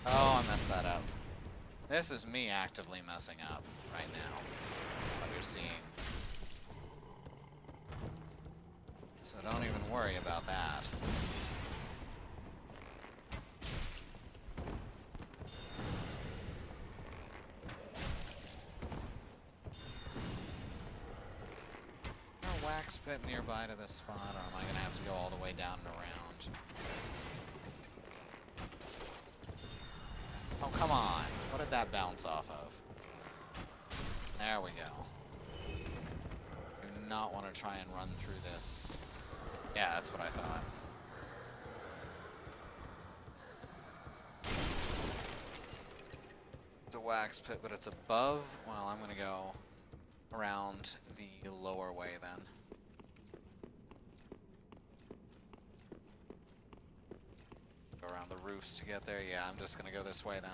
Oh, I messed that up. This is me actively messing up right now. What you're seeing. So don't even worry about that. Is there a wax pit nearby to this spot, or am I gonna have to go all the way down and around? Oh, come on. What did that bounce off of? There we go. Do not want to try and run through this. Yeah, that's what I thought. It's a wax pit, but it's above. Well, I'm gonna go around the lower way then. Go around the roofs to get there. Yeah, I'm just gonna go this way then.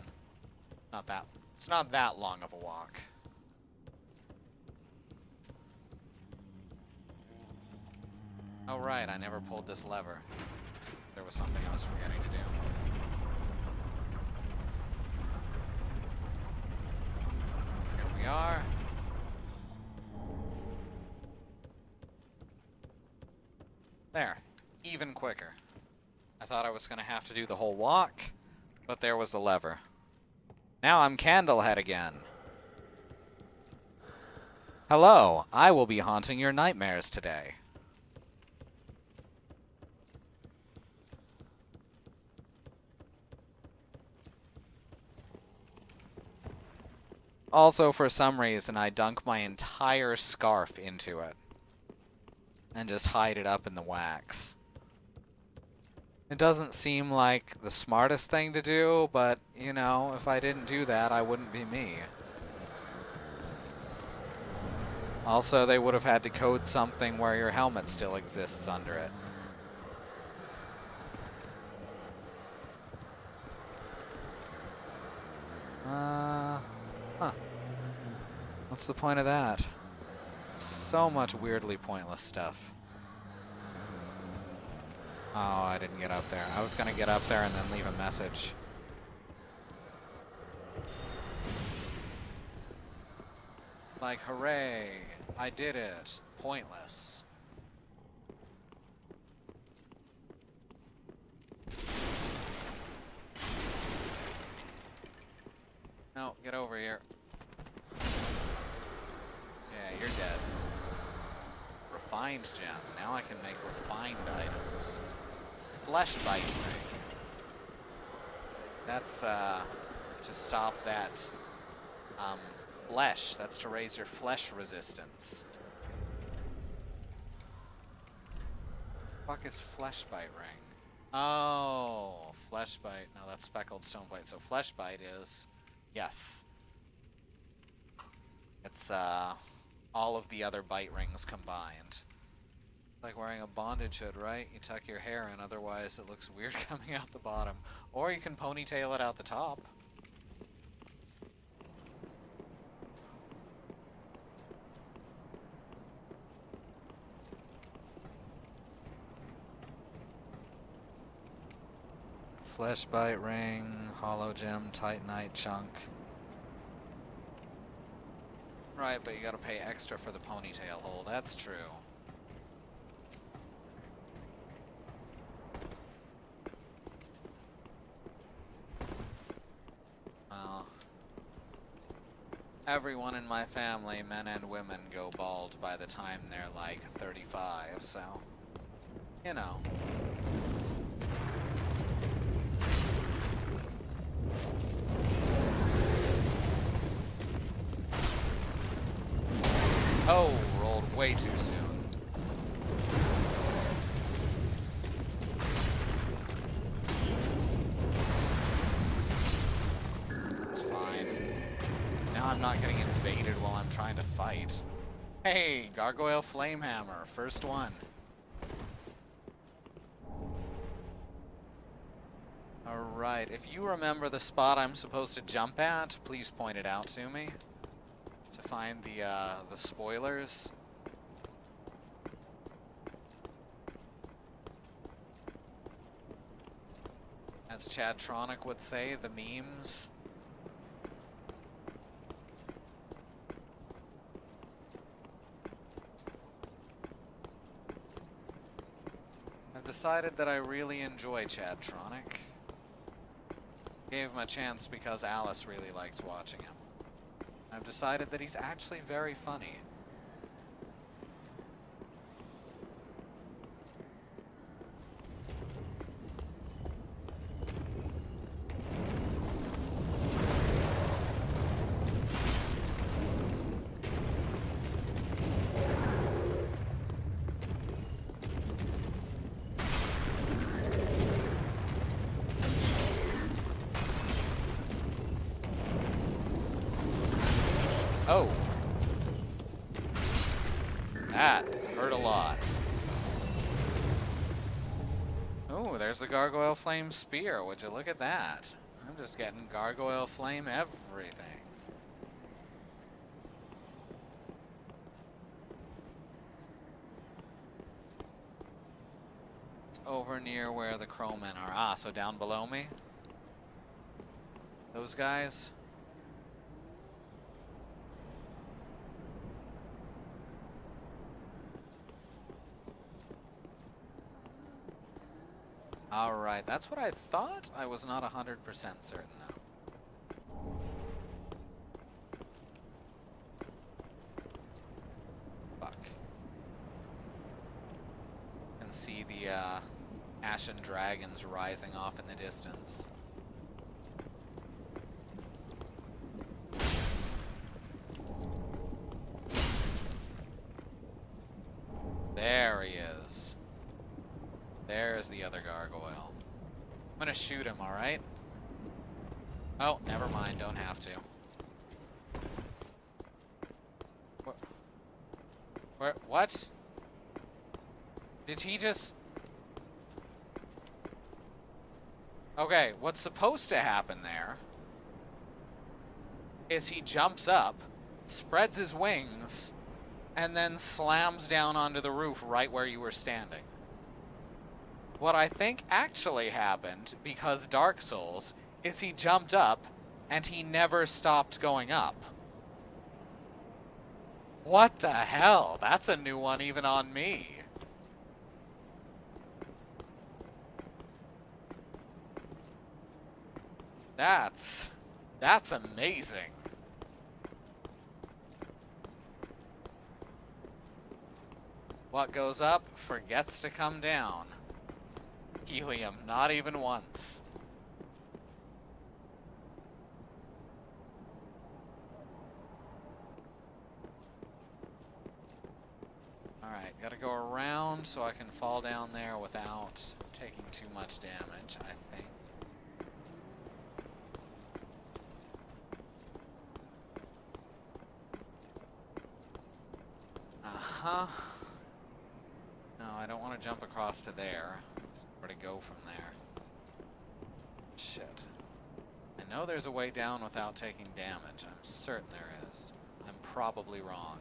It's not that long of a walk. Oh right, I never pulled this lever. There was something I was forgetting to do. Here we are. There. Even quicker. I thought I was going to have to do the whole walk, but there was the lever. Now I'm Candlehead again. Hello, I will be haunting your nightmares today. Also, for some reason, I dunk my entire scarf into it and just hide it up in the wax. It doesn't seem like the smartest thing to do, but, you know, if I didn't do that, I wouldn't be me. Also, they would have had to code something where your helmet still exists under it. Huh. What's the point of that? So much weirdly pointless stuff. Oh, I didn't get up there. I was gonna get up there and then leave a message. Like, hooray! I did it! Pointless. No, get over here. Yeah, you're dead. Refined gem. Now I can make refined items. Flesh bite ring. That's to stop that flesh. That's to raise your flesh resistance. Fuck is flesh bite ring? Oh, flesh bite. No, that's speckled stone bite. So flesh bite is, yes. It's all of the other bite rings combined. Like wearing a bondage hood, right? You tuck your hair in, otherwise it looks weird coming out the bottom. Or you can ponytail it out the top. Flesh bite ring, hollow gem, titanite chunk. Right, but you gotta pay extra for the ponytail hole, that's true. Well, everyone in my family, men and women, go bald by the time they're like 35, so, you know. Oh, rolled way too soon. It's fine. Now I'm not getting invaded while I'm trying to fight. Hey, Gargoyle Flamehammer, first one. Alright, if you remember the spot I'm supposed to jump at, please point it out to me. To find the spoilers. As Chadtronic would say, the memes. I've decided that I really enjoy Chadtronic. Gave him a chance because Alice really likes watching him. I've decided that he's actually very funny. Oh. That hurt a lot. Ooh, there's the Gargoyle Flame Spear. Would you look at that? I'm just getting Gargoyle Flame everything. It's over near where the Crowmen are. Ah, so down below me? Those guys? Alright, that's what I thought. I was not 100% certain though. Fuck. Can see the Ashen Dragons rising off in the distance. There he is. There's the other gargoyle. I'm gonna shoot him, alright? Oh, never mind, don't have to. What? Did he just... Okay, what's supposed to happen there is he jumps up, spreads his wings, and then slams down onto the roof right where you were standing. What I think actually happened, because Dark Souls, is he jumped up and he never stopped going up. What the hell? That's a new one even on me. That's amazing. What goes up forgets to come down. Helium, not even once. Alright, gotta go around so I can fall down there without taking too much damage, I think. Uh-huh. No, I don't want to jump across to there. There's where to go from there. Shit. I know there's a way down without taking damage. I'm certain there is. I'm probably wrong.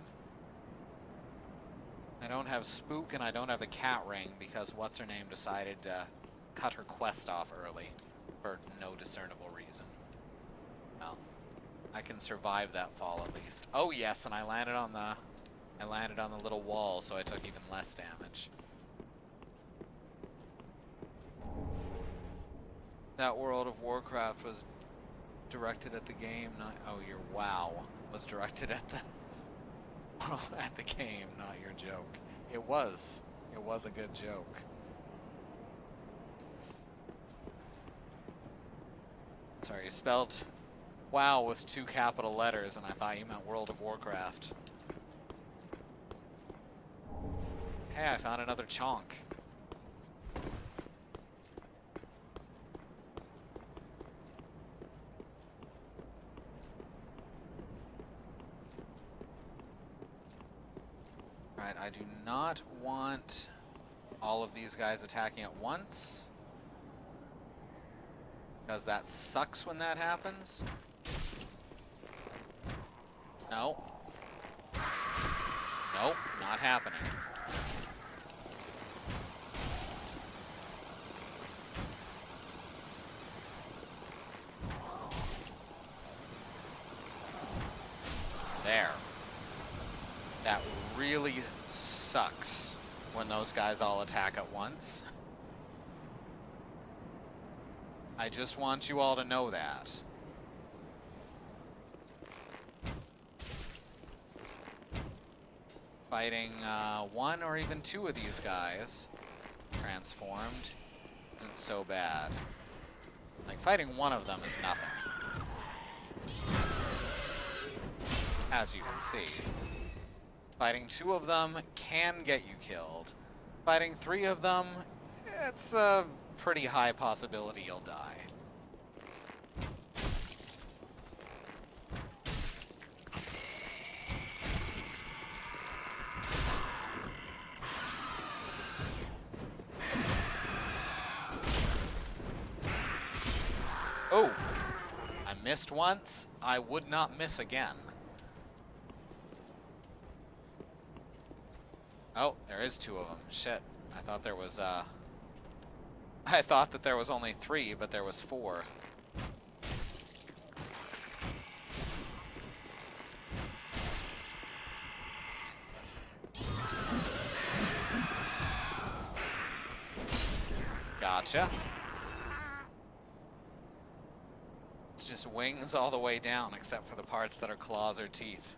I don't have Spook and I don't have the Cat Ring because what's-her-name decided to cut her quest off early for no discernible reason. Well, I can survive that fall at least. Oh yes, and I landed on the little wall, so I took even less damage. That World of Warcraft was directed at the game, not... Oh, your WoW was directed at the... at the game, not your joke. It was. It was a good joke. Sorry, you spelled WoW with 2 capital letters, and I thought you meant World of Warcraft. Hey, I found another chonk. Alright, I do not want all of these guys attacking at once, because that sucks when that happens. No. Nope, not happening. There. That really sucks when those guys all attack at once. I just want you all to know that. Fighting 1 or even 2 of these guys transformed isn't so bad. Like, fighting 1 of them is nothing, as you can see. Fighting 2 of them can get you killed. Fighting 3 of them, it's a pretty high possibility you'll die. missed once, I would not miss again. Oh, there is 2 of them. Shit. I thought there was, I thought that there was only 3, but there was 4. Gotcha. It's just wings all the way down, except for the parts that are claws or teeth.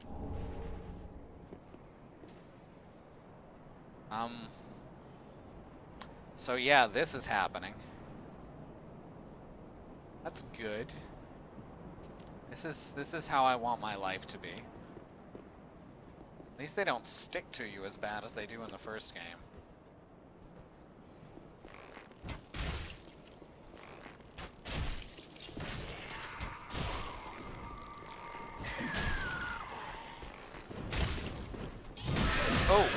So yeah, this is happening. That's good. This is how I want my life to be. At least they don't stick to you as bad as they do in the first game. Oh!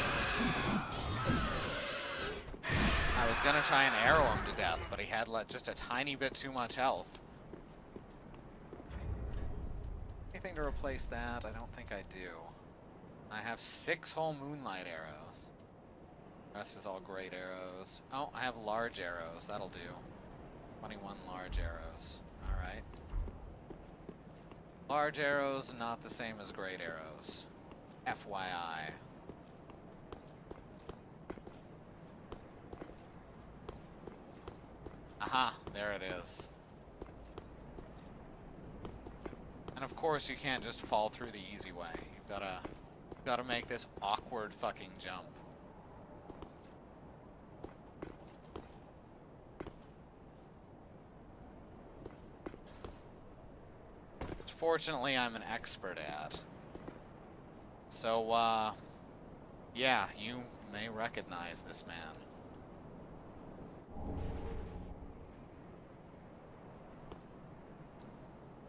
I was gonna try and arrow him to death, but he had just a tiny bit too much health. Anything to replace that? I don't think I do. I have 6 whole moonlight arrows. The rest is all great arrows. Oh, I have large arrows. That'll do. 21 large arrows. Alright. Large arrows, not the same as great arrows. FYI. Aha, there it is. And of course you can't just fall through the easy way. You've gotta make this awkward fucking jump. Which fortunately I'm an expert at. So, yeah, you may recognize this man.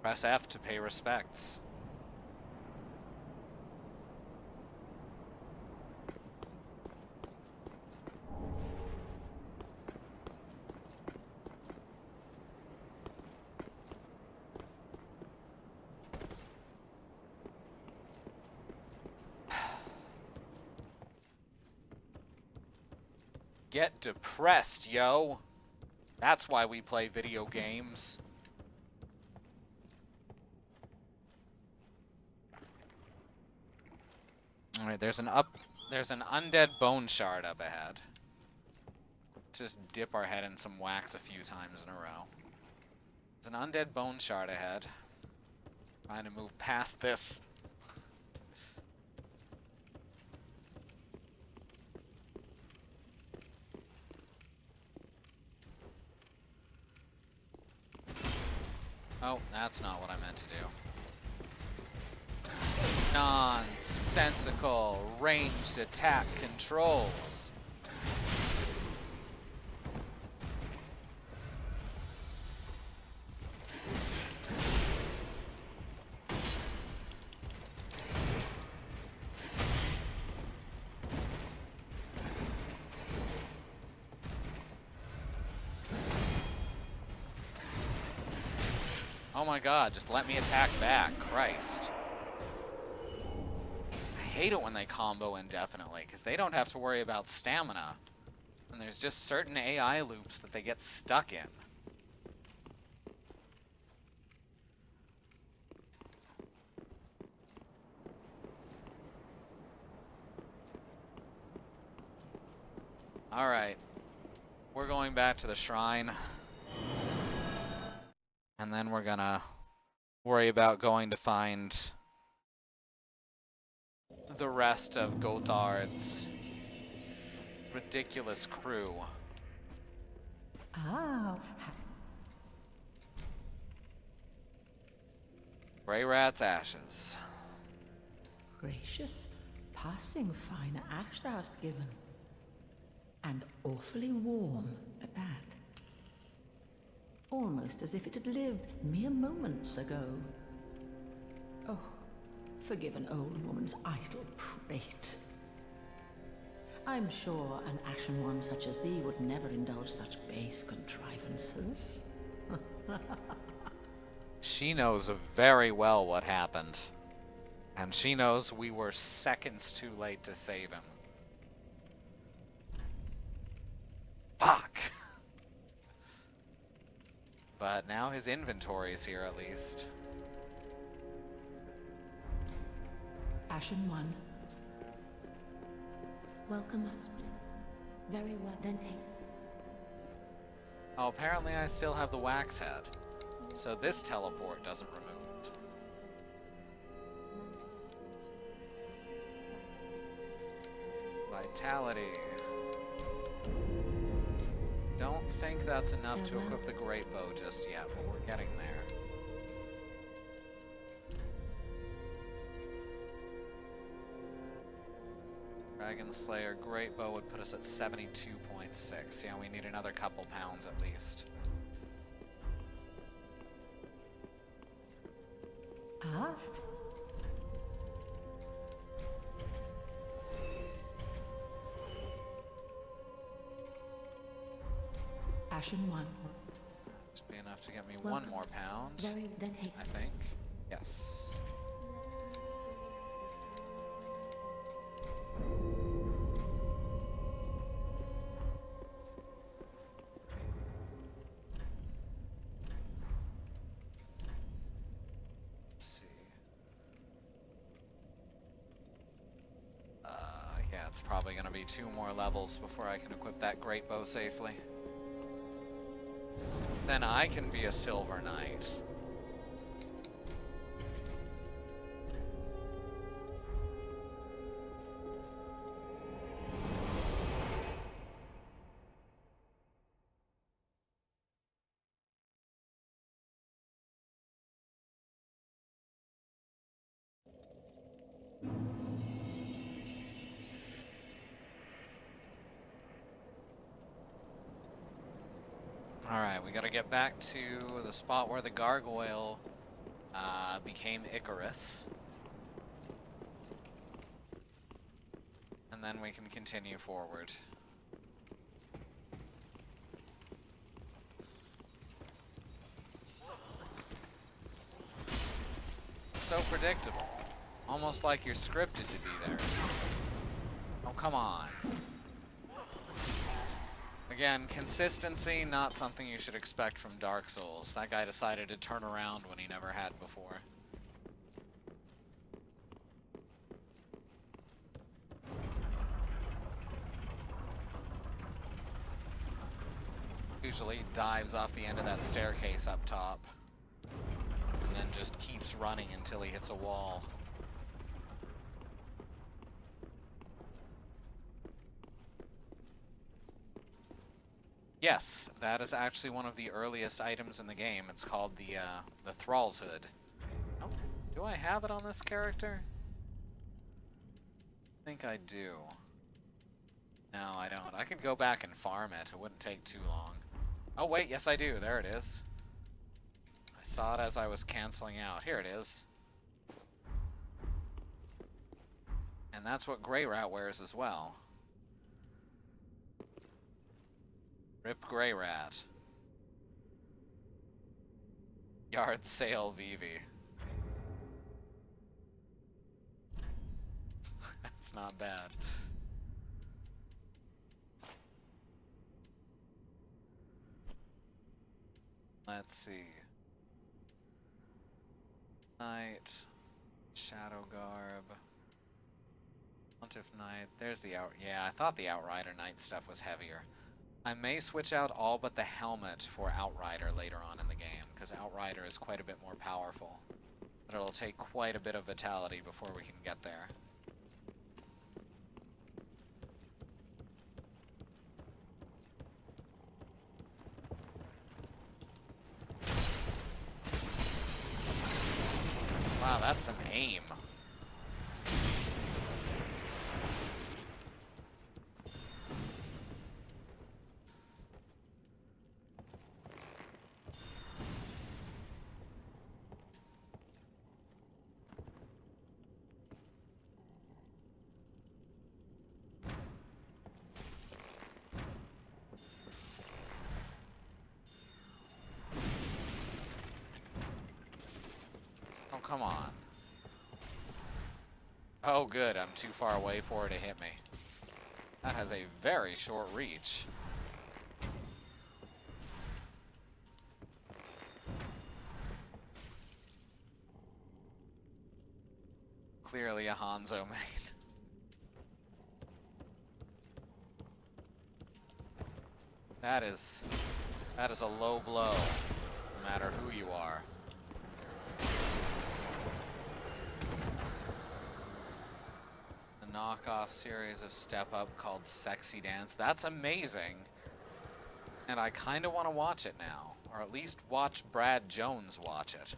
Press F to pay respects. Get depressed, yo. That's why we play video games. Alright, there's an undead bone shard up ahead. Let's just dip our head in some wax a few times in a row. There's an undead bone shard ahead. Trying to move past this. Oh, that's not what I meant to do. Nonsensical ranged attack controls. Oh my god, just let me attack back, Christ. I hate it when they combo indefinitely, because they don't have to worry about stamina. And there's just certain AI loops that they get stuck in. Alright. We're going back to the shrine. And then we're gonna worry about going to find the rest of Gothard's ridiculous crew. Ah. Greyrat's ashes. Gracious, passing fine ash thou hast given. And awfully warm at that. Almost as if it had lived mere moments ago. Oh, forgive an old woman's idle prate. I'm sure an ashen one such as thee would never indulge such base contrivances. She knows very well what happened. And she knows we were seconds too late to save him. Fuck! But now his inventory is here at least. Ashen One. Welcome, husband. Very well, then take. Oh, apparently I still have the wax head. So this teleport doesn't remove it. Vitality. Don't think that's enough to equip the great bow just yet, but we're getting there. Dragon Slayer great bow would put us at 72.6. Yeah, we need another couple pounds at least. Ah. Ashen One. Should be enough to get me Well, one more pound, Very then take. I think. Yes. Let's see. Yeah, it's probably going to be 2 more levels before I can equip that great bow safely. Then I can be a Silver Knight. Alright, we gotta get back to the spot where the gargoyle became Icarus. And then we can continue forward. So predictable. Almost like you're scripted to be there. Oh, come on. Again, consistency, not something you should expect from Dark Souls. That guy decided to turn around when he never had before. Usually dives off the end of that staircase up top. And then just keeps running until he hits a wall. Yes, that is actually one of the earliest items in the game. It's called the Thrall's Hood. Oh, do I have it on this character? I think I do. No, I don't. I could go back and farm it. It wouldn't take too long. Oh wait, yes I do. There it is. I saw it as I was canceling out. Here it is. And that's what Greirat wears as well. Rip Greirat. Yard sale Vivi. That's not bad. Let's see. Knight. Shadow Garb. Pontiff Knight. There's the out. Yeah, I thought the Outrider Knight stuff was heavier. I may switch out all but the helmet for Outrider later on in the game, because Outrider is quite a bit more powerful. But it'll take quite a bit of vitality before we can get there. Wow, that's some aim. come on. Oh, good. I'm too far away for it to hit me. That has a very short reach. Clearly a Hanzo main. That is a low blow, no matter who you are. A knockoff series of Step Up called Sexy Dance. That's amazing. And I kind of want to watch it now, or at least watch Brad Jones watch it.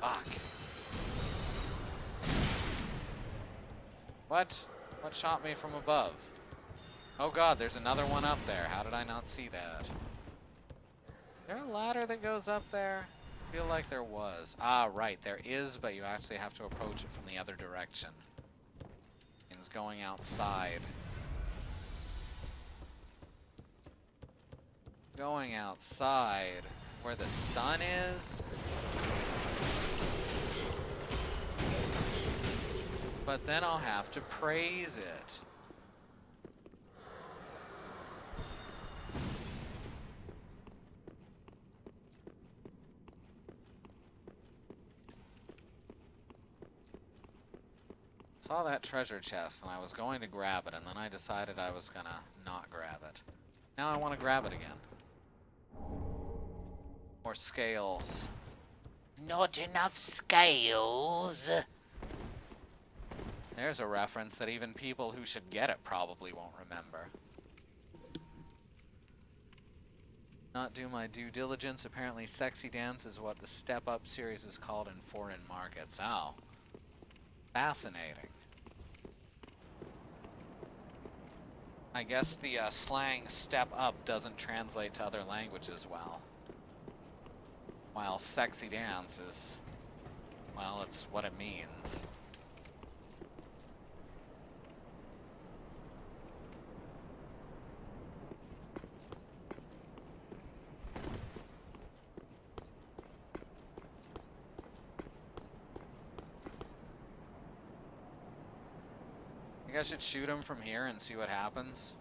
Fuck. What? What shot me from above? Oh god, there's another one up there. How did I not see that? Is there a ladder that goes up there? I feel like there was. Ah, right, there is, but you actually have to approach it from the other direction. It's going outside. Going outside where the sun is? But then I'll have to praise it. Saw that treasure chest and I was going to grab it, and then I decided I was gonna not grab it. Now I want to grab it again. More scales. Not enough scales. There's a reference that even people who should get it probably won't remember. Not do my due diligence. Apparently Sexy Dance is what the Step Up series is called in foreign markets. Oh. Fascinating. I guess the slang Step Up doesn't translate to other languages well. While Sexy Dance is, well, it's what it means. I think I should shoot him from here and see what happens.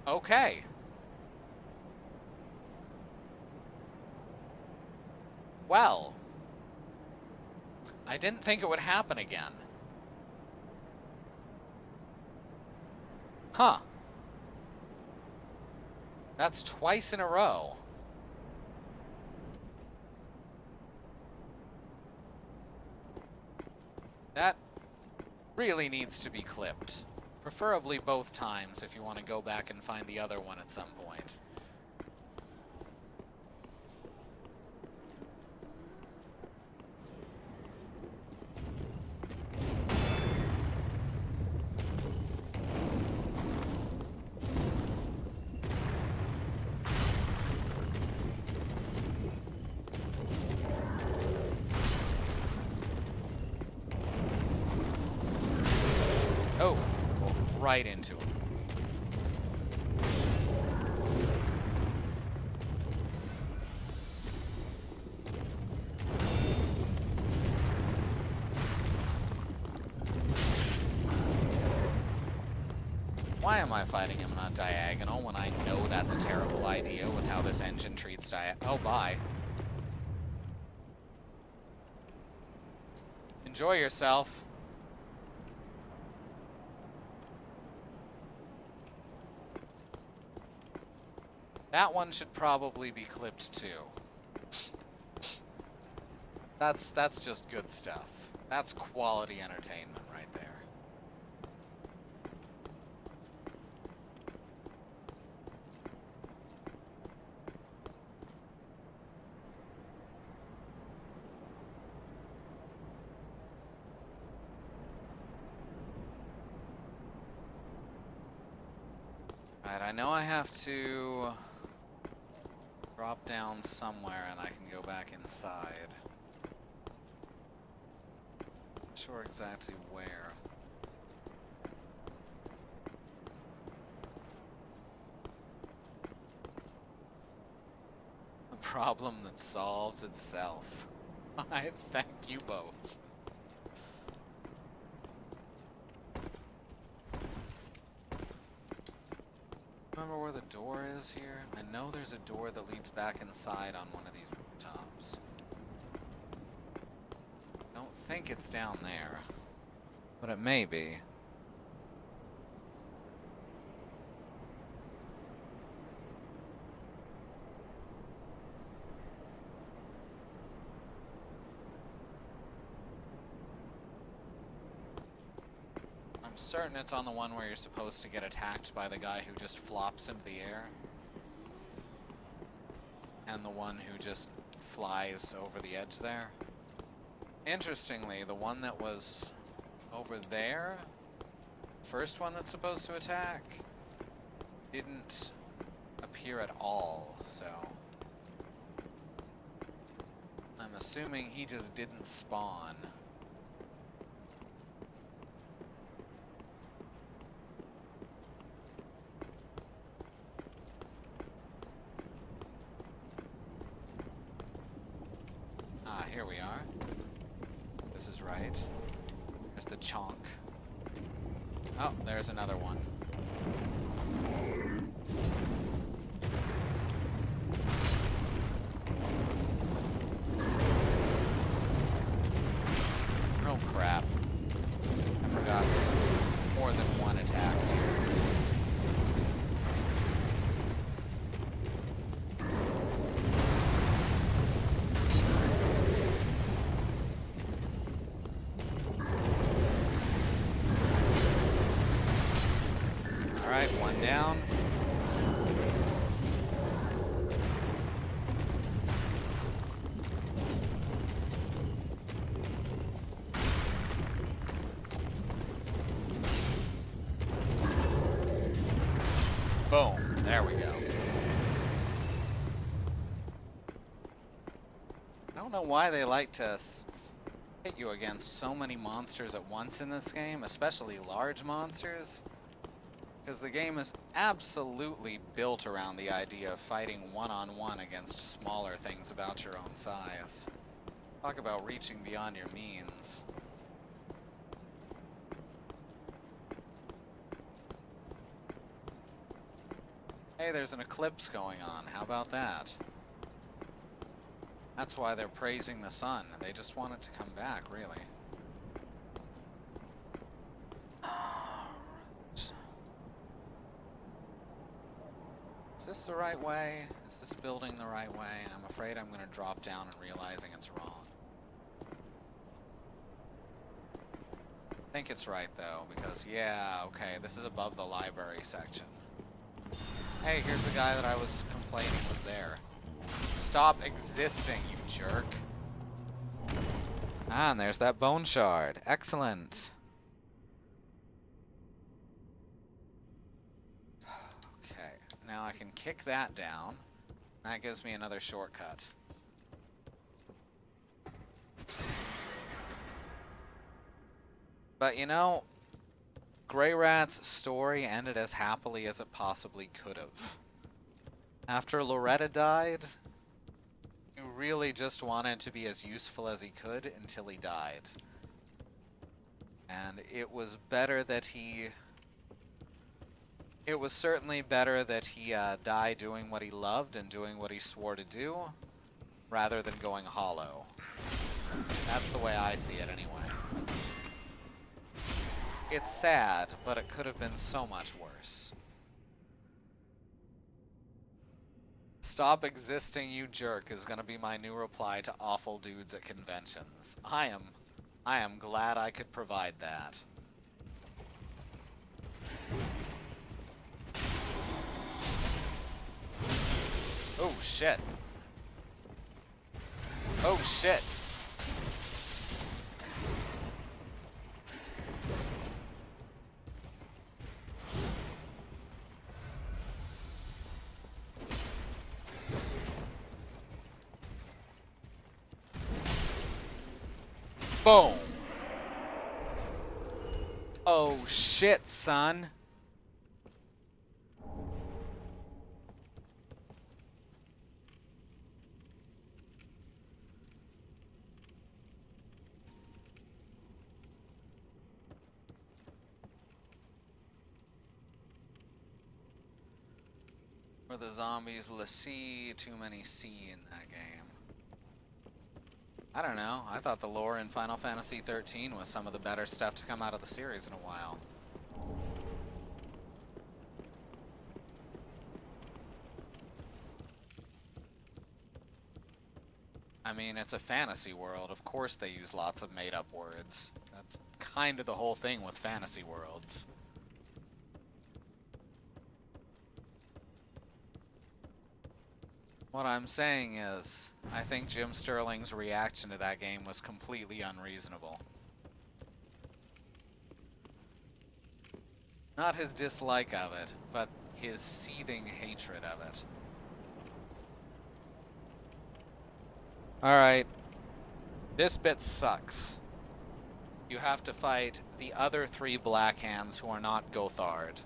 Okay. Well, I didn't think it would happen again. Huh. That's twice in a row. That really needs to be clipped. Preferably both times if you want to go back and find the other one at some point. Oh, right into him. Why am I fighting him on diagonal when I know that's a terrible idea with how this engine treats oh, bye. Enjoy yourself. That one should probably be clipped too. That's just good stuff. That's quality entertainment right there. Alright, I know I have to drop down somewhere and I can go back inside. Sure exactly where. A problem that solves itself. I thank you both. Remember where the door is here? I know there's a door that leads back inside on one of these rooftops. Don't think it's down there, but it may be. I'm certain it's on the one where you're supposed to get attacked by the guy who just flops into the air. And the one who just flies over the edge there. Interestingly, the one that was over there, first one that's supposed to attack, didn't appear at all, so I'm assuming he just didn't spawn. Ah, here we are. This is right. There's the chonk. Oh, there's another one. Oh crap. I forgot more than one attacks here. Alright, one down. Boom. There we go. I don't know why they like to hit you against so many monsters at once in this game, especially large monsters. Because the game is absolutely built around the idea of fighting one-on-one against smaller things about your own size. Talk about reaching beyond your means. Hey, there's an eclipse going on. How about that? That's why they're praising the sun. They just want it to come back, really. Is this the right way? Is this building the right way? I'm afraid I'm going to drop down and realizing it's wrong. I think it's right though, because yeah, okay, this is above the library section. Hey, here's the guy that I was complaining was there. Stop existing, you jerk. Ah, and there's that bone shard. Excellent. Okay, now I can kick that down. That gives me another shortcut. But you know, Greirat's story ended as happily as it possibly could have. After Loretta died, he really just wanted to be as useful as he could until he died. And it was better that he... It was certainly better that he die doing what he loved and doing what he swore to do, rather than going hollow. That's the way I see it anyway. It's sad, but it could have been so much worse. Stop existing, you jerk, is gonna be my new reply to awful dudes at conventions. I am glad I could provide that. Oh shit. Oh shit. Boom. Oh shit, son. For the zombies, C, too many C in that game. I don't know. I thought the lore in Final Fantasy 13 was some of the better stuff to come out of the series in a while. I mean, it's a fantasy world. Of course they use lots of made-up words. That's kind of the whole thing with fantasy worlds. What I'm saying is, I think Jim Sterling's reaction to that game was completely unreasonable. Not his dislike of it, but his seething hatred of it. Alright. This bit sucks. You have to fight the other 3 Black Hands who are not Gothard.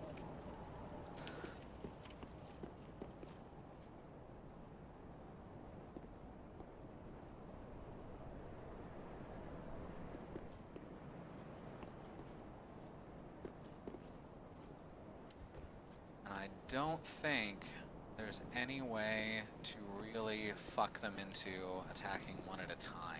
And I don't think there's any way to really fuck them into attacking one at a time.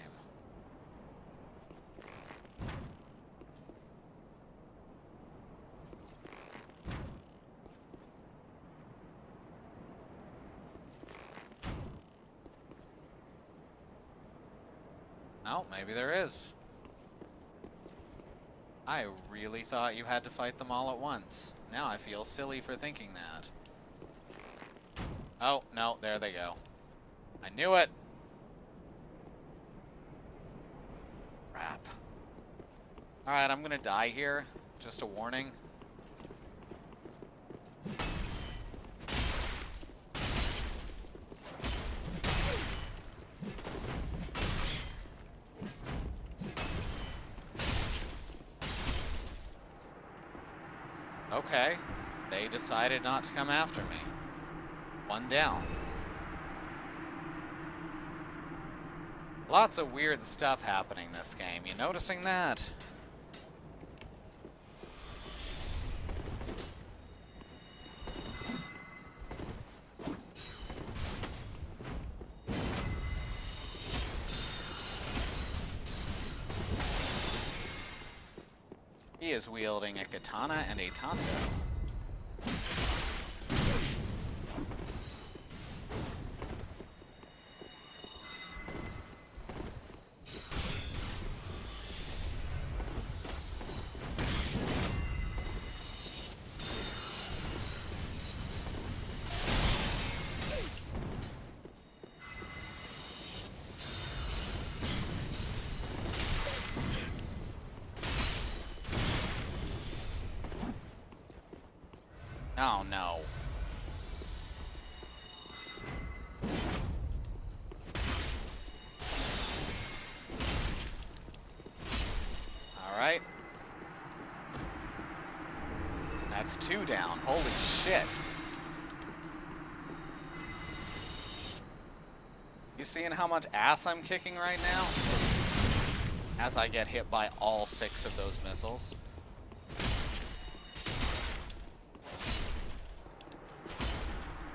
Oh, maybe there is. I really thought you had to fight them all at once. Now I feel silly for thinking that. Oh, no, there they go. I knew it! Crap. Alright, I'm gonna die here. Just a warning. Okay, they decided not to come after me. One down. Lots of weird stuff happening this game. You noticing that? He is wielding a katana and a tanto. Oh no. Alright. That's 2 down. Holy shit. You seeing how much ass I'm kicking right now? As I get hit by all 6 of those missiles.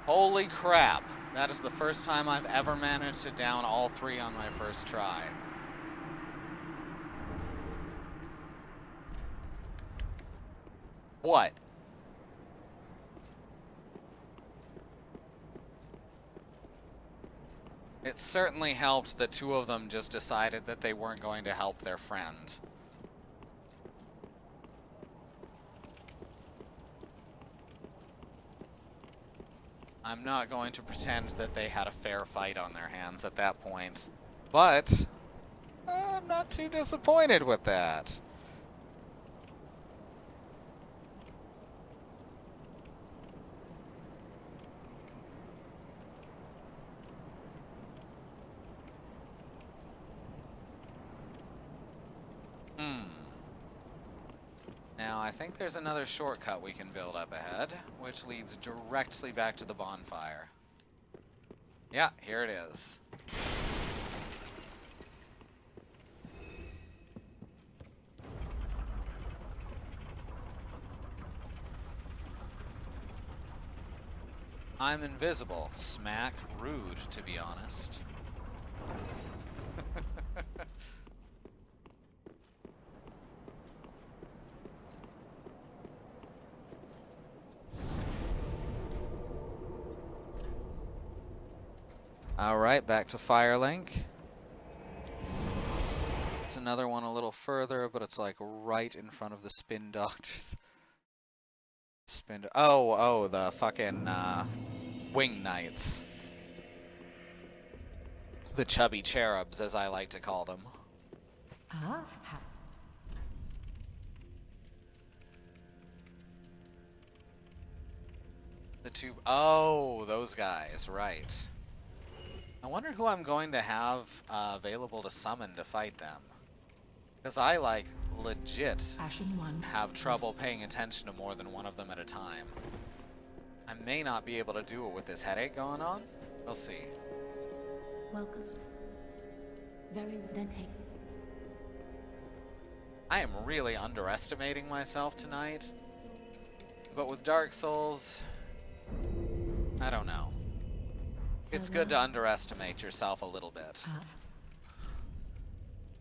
Holy crap. That is the first time I've ever managed to down all 3 on my first try. What? It certainly helped that 2 of them just decided that they weren't going to help their friend. I'm not going to pretend that they had a fair fight on their hands at that point, but I'm not too disappointed with that. Now I think there's another shortcut we can build up ahead, which leads directly back to the bonfire. Yeah, here it is. I'm invisible. Smack rude, to be honest. Alright, back to Firelink. It's another one a little further, but it's like right in front of the spin doctors. Oh, the fucking wing knights. The chubby cherubs, as I like to call them. Ah, The two, oh, those guys, right. I wonder who I'm going to have available to summon to fight them. Because I, like, legit Ashen One. have trouble paying attention to more than one of them at a time. I may not be able to do it with this headache going on. We'll see. Welcome. Very well, then take. I am really underestimating myself tonight. But with Dark Souls, I don't know. It's good to underestimate yourself a little bit.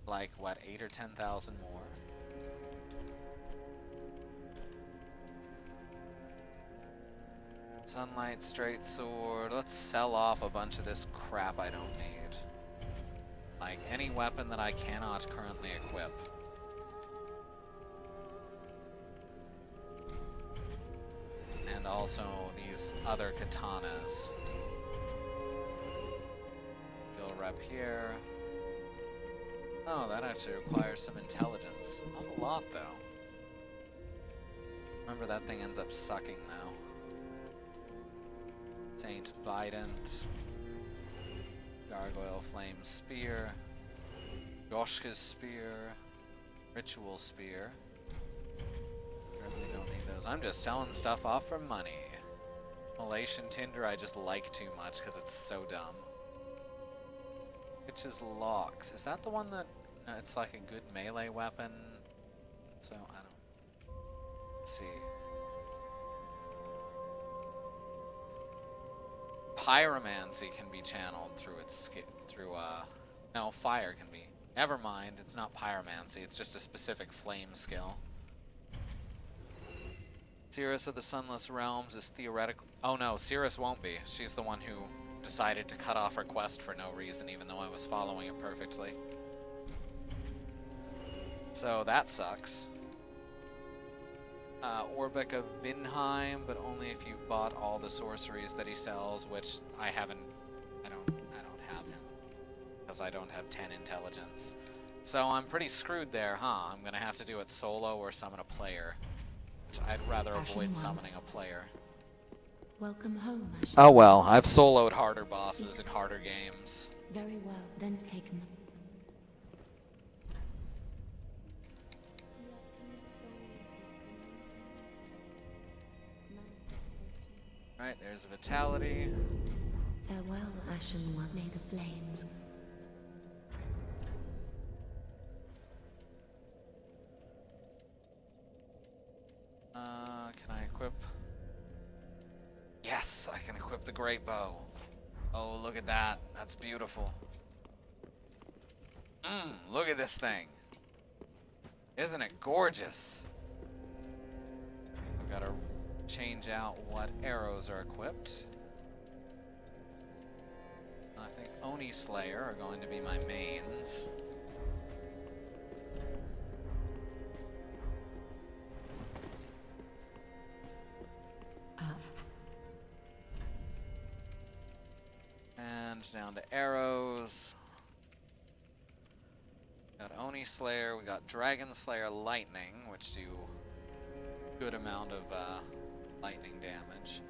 Like, what, 8 or 10,000 more? Sunlight, straight sword. Let's sell off a bunch of this crap I don't need. Like, any weapon that I cannot currently equip. And also these other katanas. You'll rep here. Oh, that actually requires some intelligence. Not a lot, though. Remember, that thing ends up sucking, though. Saint Bident. Gargoyle Flame Spear. Goshka's Spear. Ritual Spear. Certainly don't need those. I'm just selling stuff off for money. Malation Tinder I just like too much because it's so dumb. Witch's Locks. Is that the one that it's like a good melee weapon? So I don't. Let's see. Pyromancy can be channeled through its no, fire can be. Never mind, it's not pyromancy, it's just a specific flame skill. Cirrus of the Sunless Realms is theoretically... Oh no, Cirrus won't be. She's the one who decided to cut off her quest for no reason, even though I was following it perfectly. So that sucks. Orbeck of Vinheim, but only if you've bought all the sorceries that he sells, which I haven't. I don't have him because I don't have 10 intelligence. So I'm pretty screwed there, huh? I'm gonna have to do it solo or summon a player, which I'd rather avoid summoning a player. Welcome home, Ashen. Oh well, I've soloed harder bosses in harder games. Very well, then take them. Right, there's Vitality. Farewell, Ashen One. May the flames. Can I equip? Yes, I can equip the Great Bow. Oh, look at that. That's beautiful. Look at this thing. Isn't it gorgeous? I've got to change out what arrows are equipped. I think Oni Slayer are going to be my mains. And down to arrows. Got Oni Slayer, we got Dragon Slayer Lightning, which do good amount of lightning damage.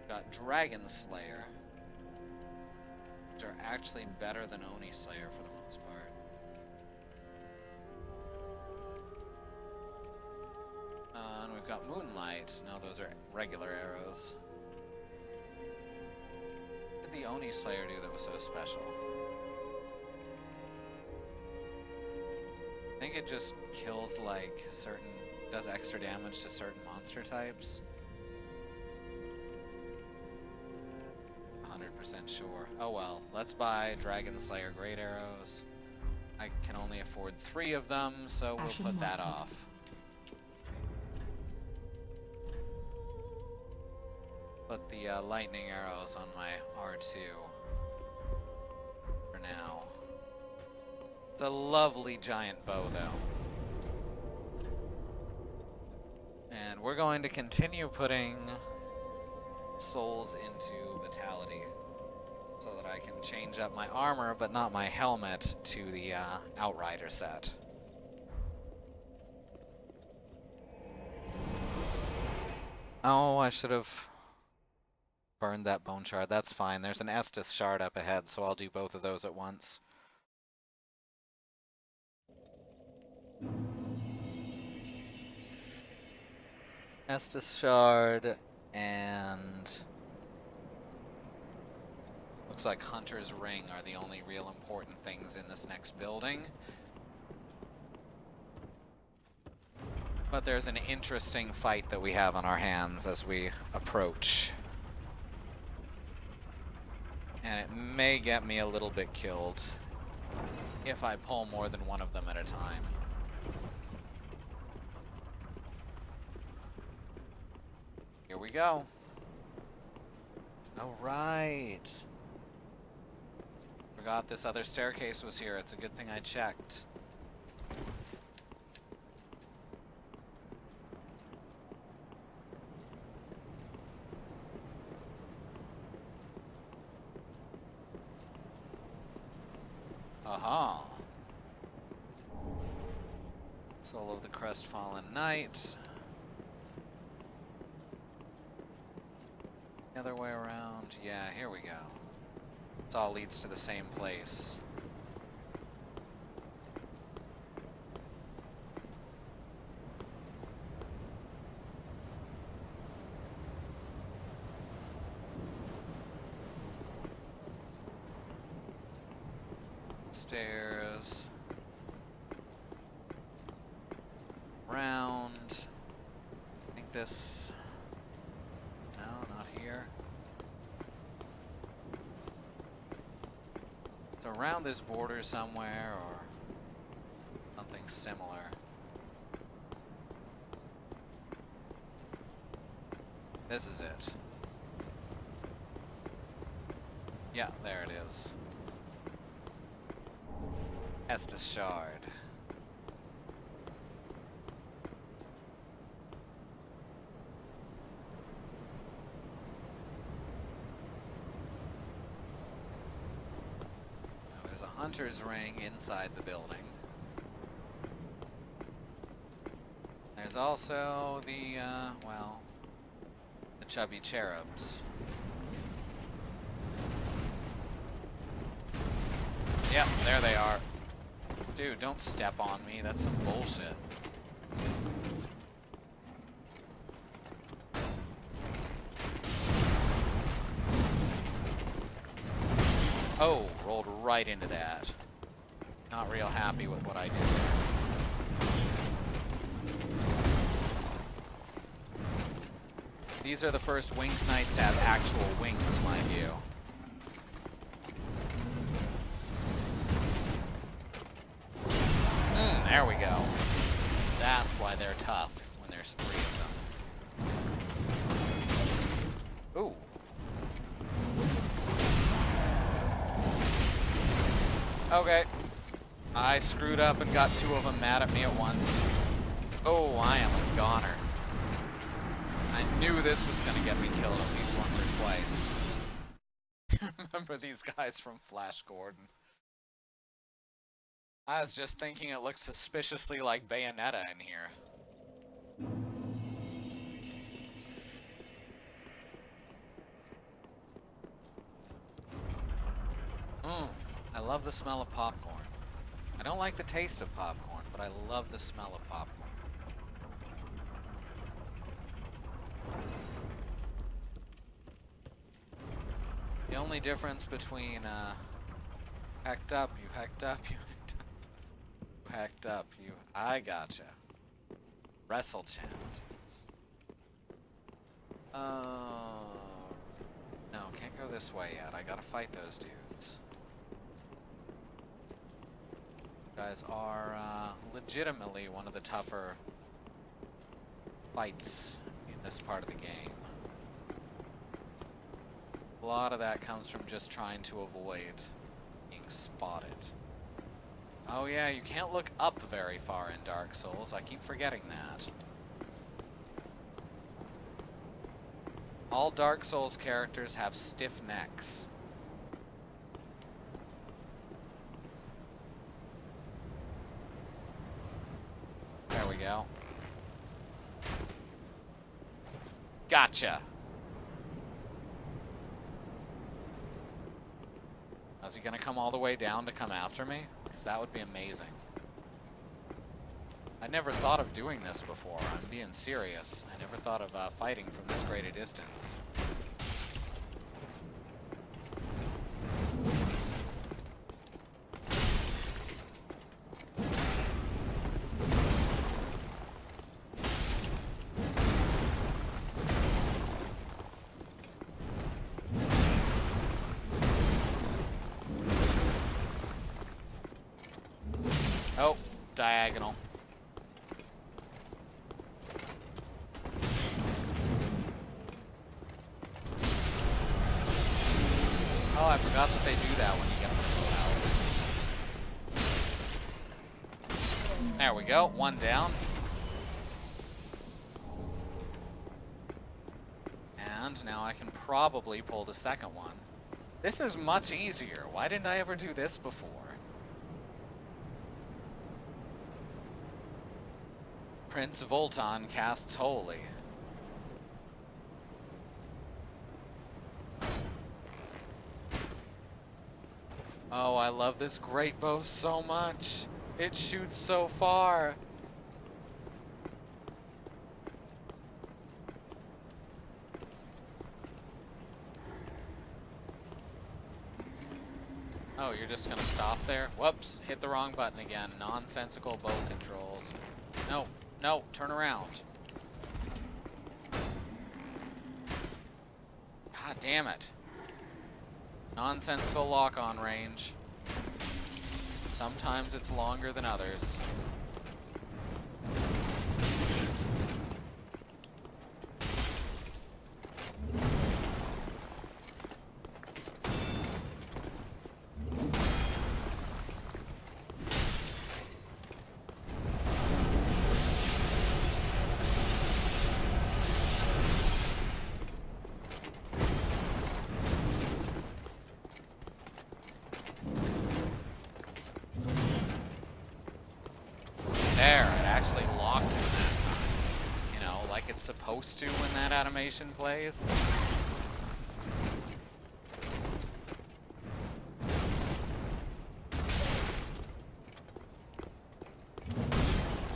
Got Dragon Slayer, which are actually better than Oni Slayer for the most part. we've got Moonlight. No, those are regular arrows. What did the Oni Slayer do that was so special? I think it just kills like certain, does extra damage to certain monster types. 100% sure. Oh well, let's buy Dragon Slayer Great Arrows. I can only afford 3 of them, so we'll put that off. Put the lightning arrows on my R2 for now. It's a lovely giant bow, though. And we're going to continue putting souls into Vitality so that I can change up my armor, but not my helmet, to the Outrider set. Oh, I should have burned that bone shard. That's fine. There's an Estus shard up ahead, so I'll do both of those at once. Estus shard and looks like Hunter's Ring are the only real important things in this next building. But there's an interesting fight that we have on our hands as we approach. And it may get me a little bit killed if I pull more than one of them at a time. Here we go. All right. Forgot this other staircase was here. It's a good thing I checked. Aha. Soul of the Crestfallen Knight. The other way around. Yeah, here we go. It all leads to the same place. Stairs. Round. I think this... No, not here. It's around this border somewhere, or something similar. This is it. Yeah, there it is. Estus Shard. Now, there's a Hunter's Ring inside the building. There's also the, well, the chubby cherubs. Yep, there they are. Dude, don't step on me. That's some bullshit. Oh, rolled right into that. Not real happy with what I did there. These are the first winged knights to have actual wings, mind you. There we go. That's why they're tough when there's 3 of them. Ooh. Okay. I screwed up and got 2 of them mad at me at once. Oh, I am a goner. I knew this was gonna get me killed at least once or twice. Remember these guys from Flash Gordon. I was just thinking it looks suspiciously like Bayonetta in here. I love the smell of popcorn. I don't like the taste of popcorn, but I love the smell of popcorn. The only difference between hacked up, you hacked up, you hacked up, you hacked up, you. I gotcha. Wrestle chant. No, can't go this way yet. I gotta fight those dudes. You guys are legitimately one of the tougher fights in this part of the game. A lot of that comes from just trying to avoid being spotted. Oh yeah, you can't look up very far in Dark Souls. I keep forgetting that. All Dark Souls characters have stiff necks. There we go. Gotcha. Is he gonna come all the way down to come after me? Because that would be amazing. I never thought of doing this before. I'm being serious. I never thought of fighting from this great a distance. Oh, diagonal. Oh, I forgot that they do that when you get them out. There we go, one down. And now I can probably pull the second one. This is much easier. Why didn't I ever do this before? Prince Voltan casts Holy. Oh, I love this great bow so much. It shoots so far. Oh, you're just gonna stop there? Whoops, hit the wrong button again. Nonsensical bow controls. No, no, turn around. God damn it. Nonsensical lock-on range. Sometimes it's longer than others. There, it actually locked him that time. You know, like it's supposed to when that animation plays.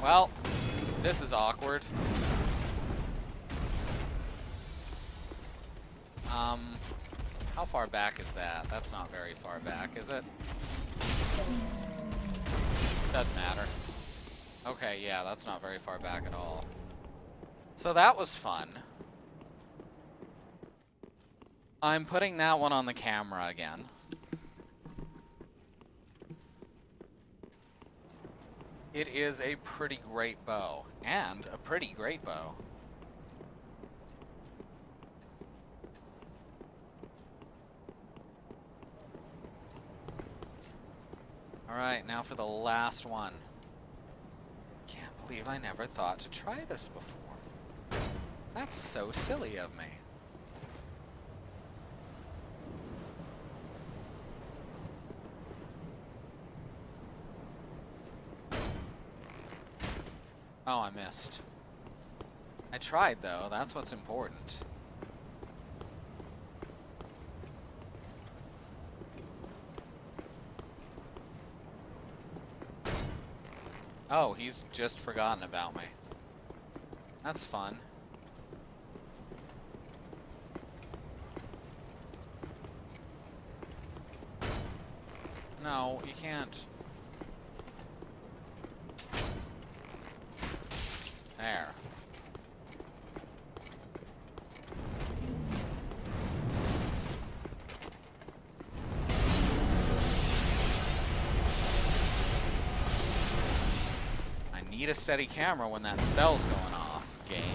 Well, this is awkward. How far back is that? That's not very far back, is it? Doesn't matter. Okay, yeah, that's not very far back at all. So that was fun. I'm putting that one on the camera again. It is a pretty great bow, and a pretty great bow. Alright, now for the last one. Can't believe I never thought to try this before. That's so silly of me. Oh, I missed. I tried though, that's what's important. Oh, he's just forgotten about me. That's fun. No, you can't. There. I need a steady camera when that spell's going off, game.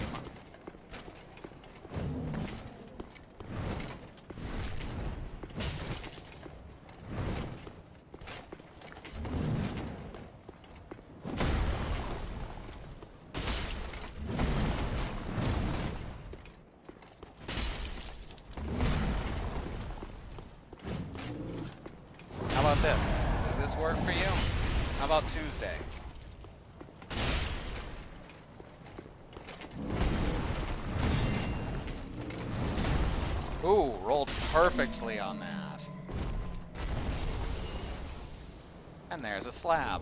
How about this? Does this work for you? How about Tuesday? Ooh, rolled perfectly on that. And there's a slab.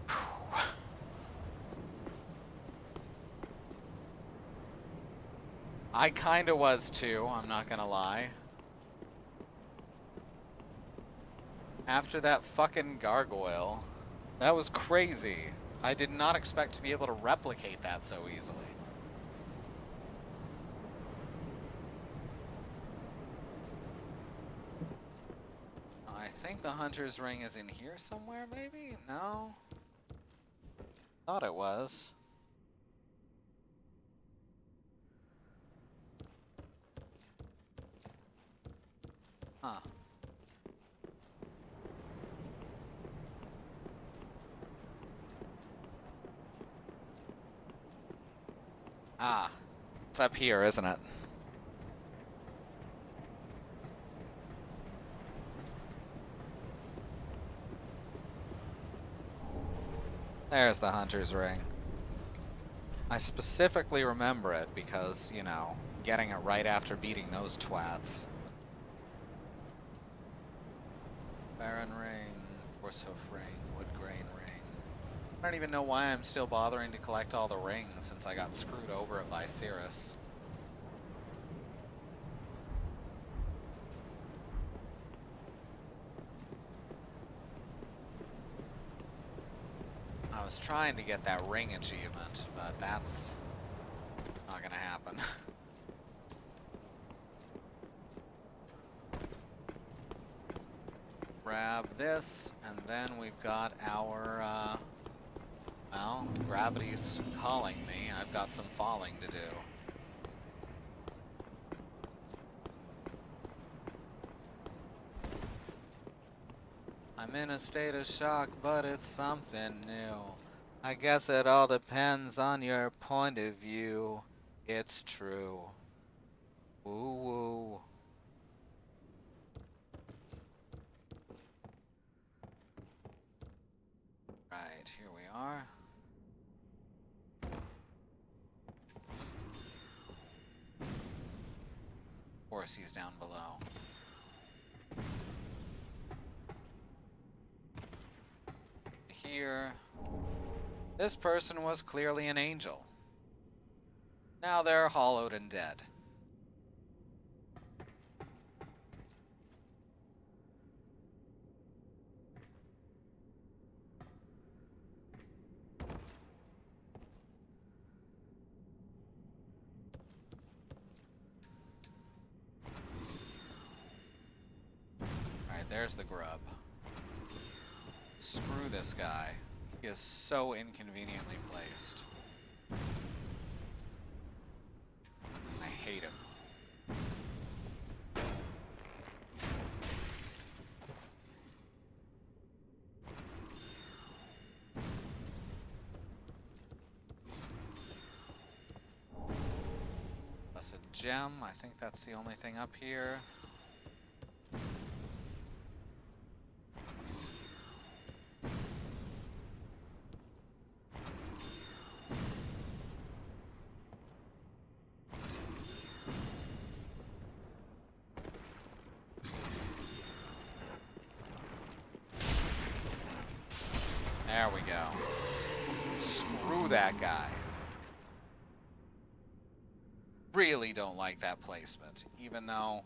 Whew. I kinda was too, I'm not gonna lie. After that fucking gargoyle, that was crazy. I did not expect to be able to replicate that so easily. I think the hunter's ring is in here somewhere, maybe? No? Thought it was. Huh. Ah, it's up here, isn't it? There's the hunter's ring. I specifically remember it because, you know, getting it right after beating those twats. Baron ring, horsehoof ring, wood grain ring. I don't even know why I'm still bothering to collect all the rings since I got screwed over at Viserys. I was trying to get that ring achievement, but that's not gonna happen. Grab this, and then we've got our, well, gravity's calling me. I've got some falling to do. I'm in a state of shock, but it's something new. I guess it all depends on your point of view. It's true. Woo woo. Right, here we are. Horsey's down below. Here. This person was clearly an angel. Now they're hollowed and dead. Alright, there's the grub. Screw this guy. He is so inconveniently placed. I hate him. That's a gem. I think that's the only thing up here. There we go. Screw that guy. Really don't like that placement, even though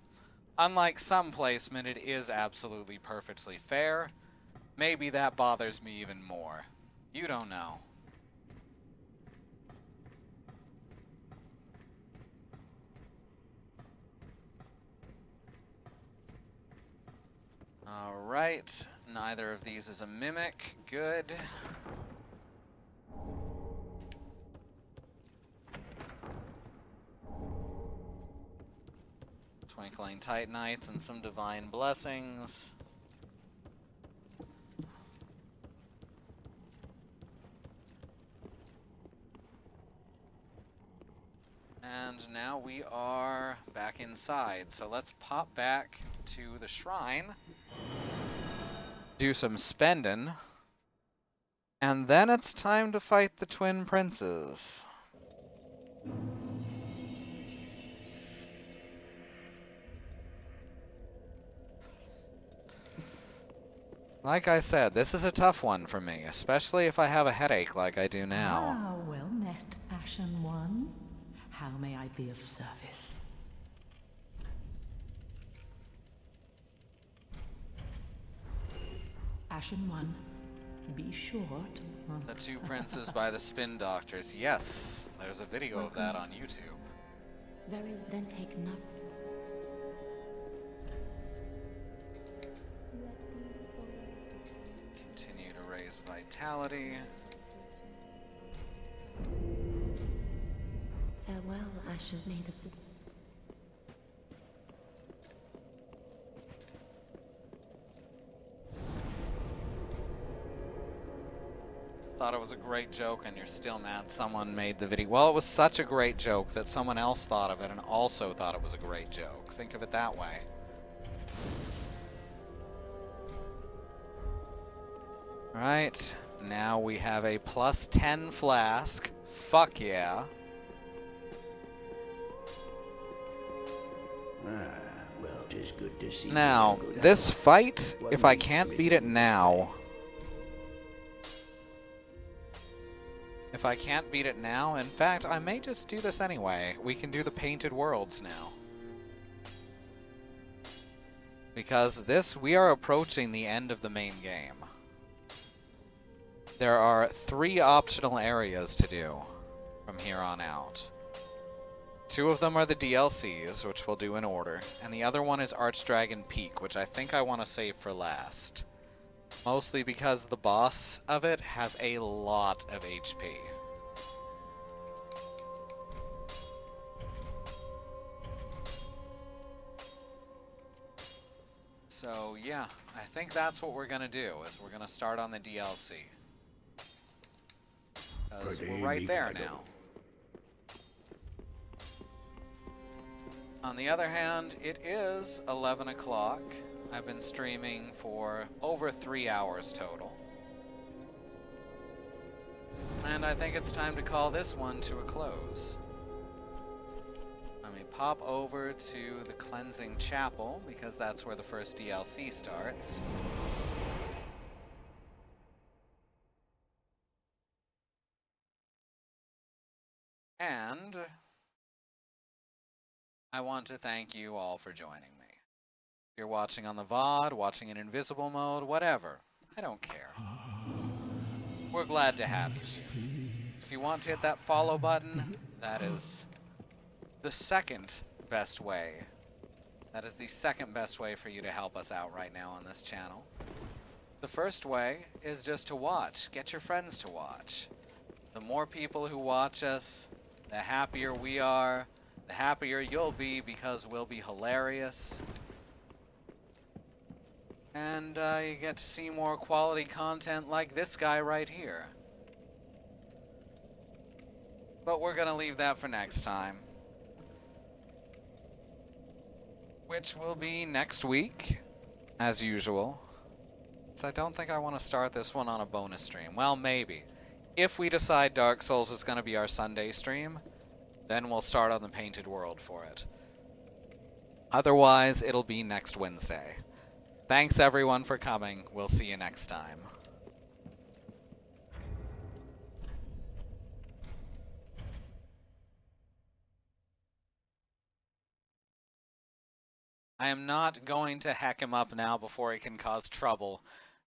Unlike some placement, it is absolutely perfectly fair. Maybe that bothers me even more. You don't know. Alright, neither of these is a mimic. Good. Twinkling Titanites and some Divine Blessings. And now we are back inside, so let's pop back to the shrine, do some spending, and then it's time to fight the Twin Princes. Like I said, this is a tough one for me, especially if I have a headache like I do now. Ah, well met, Ashen One. How may I be of service? Ashen One, be sure to... The Two Princes by the Spin Doctors. Yes, there's a video of that on YouTube. Very well, then take note. Continue to raise vitality. Farewell, Ashen. May the Thought it was a great joke and you're still mad someone made the video. Well, it was such a great joke that someone else thought of it and also thought it was a great joke. Think of it that way. Alright, now we have a plus 10 flask. Fuck yeah. Well, 'tis good to see Now, you go this down. fight, One if I meets can't with beat you it now... If I can't beat it now, in fact, I may just do this anyway. We can do the Painted Worlds now. Because we are approaching the end of the main game. There are 3 optional areas to do from here on out. 2 of them are the DLCs, which we'll do in order, and the other one is Archdragon Peak, which I think I want to save for last. Mostly because the boss of it has a lot of HP. So yeah, I think that's what we're gonna do, is we're gonna start on the DLC. Because we're right there now. On the other hand, it is 11 o'clock. I've been streaming for over 3 hours total. And I think it's time to call this one to a close. Let me pop over to the Cleansing Chapel, because that's where the first DLC starts. And I want to thank you all for joining me. If you're watching on the VOD, watching in invisible mode, whatever, I don't care. We're glad to have you here. If you want to hit that follow button, that is the second best way. That is the second best way for you to help us out right now on this channel. The first way is just to watch. Get your friends to watch. The more people who watch us, the happier we are, the happier you'll be, because we'll be hilarious. And you get to see more quality content like this guy right here. But we're gonna leave that for next time. Which will be next week, as usual. So I don't think I want to start this one on a bonus stream. Well, maybe. If we decide Dark Souls is gonna be our Sunday stream, then we'll start on the Painted World for it. Otherwise, it'll be next Wednesday. Thanks everyone for coming. We'll see you next time. I am not going to hack him up now before he can cause trouble.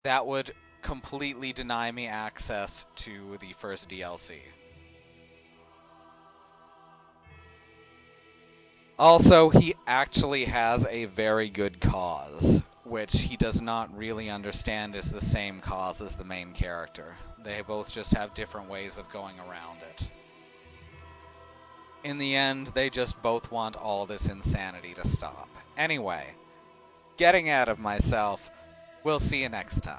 That would completely deny me access to the first DLC. Also, he actually has a very good cause, which he does not really understand is the same cause as the main character. They both just have different ways of going around it. In the end, they just both want all this insanity to stop. Anyway, getting out of myself, we'll see you next time.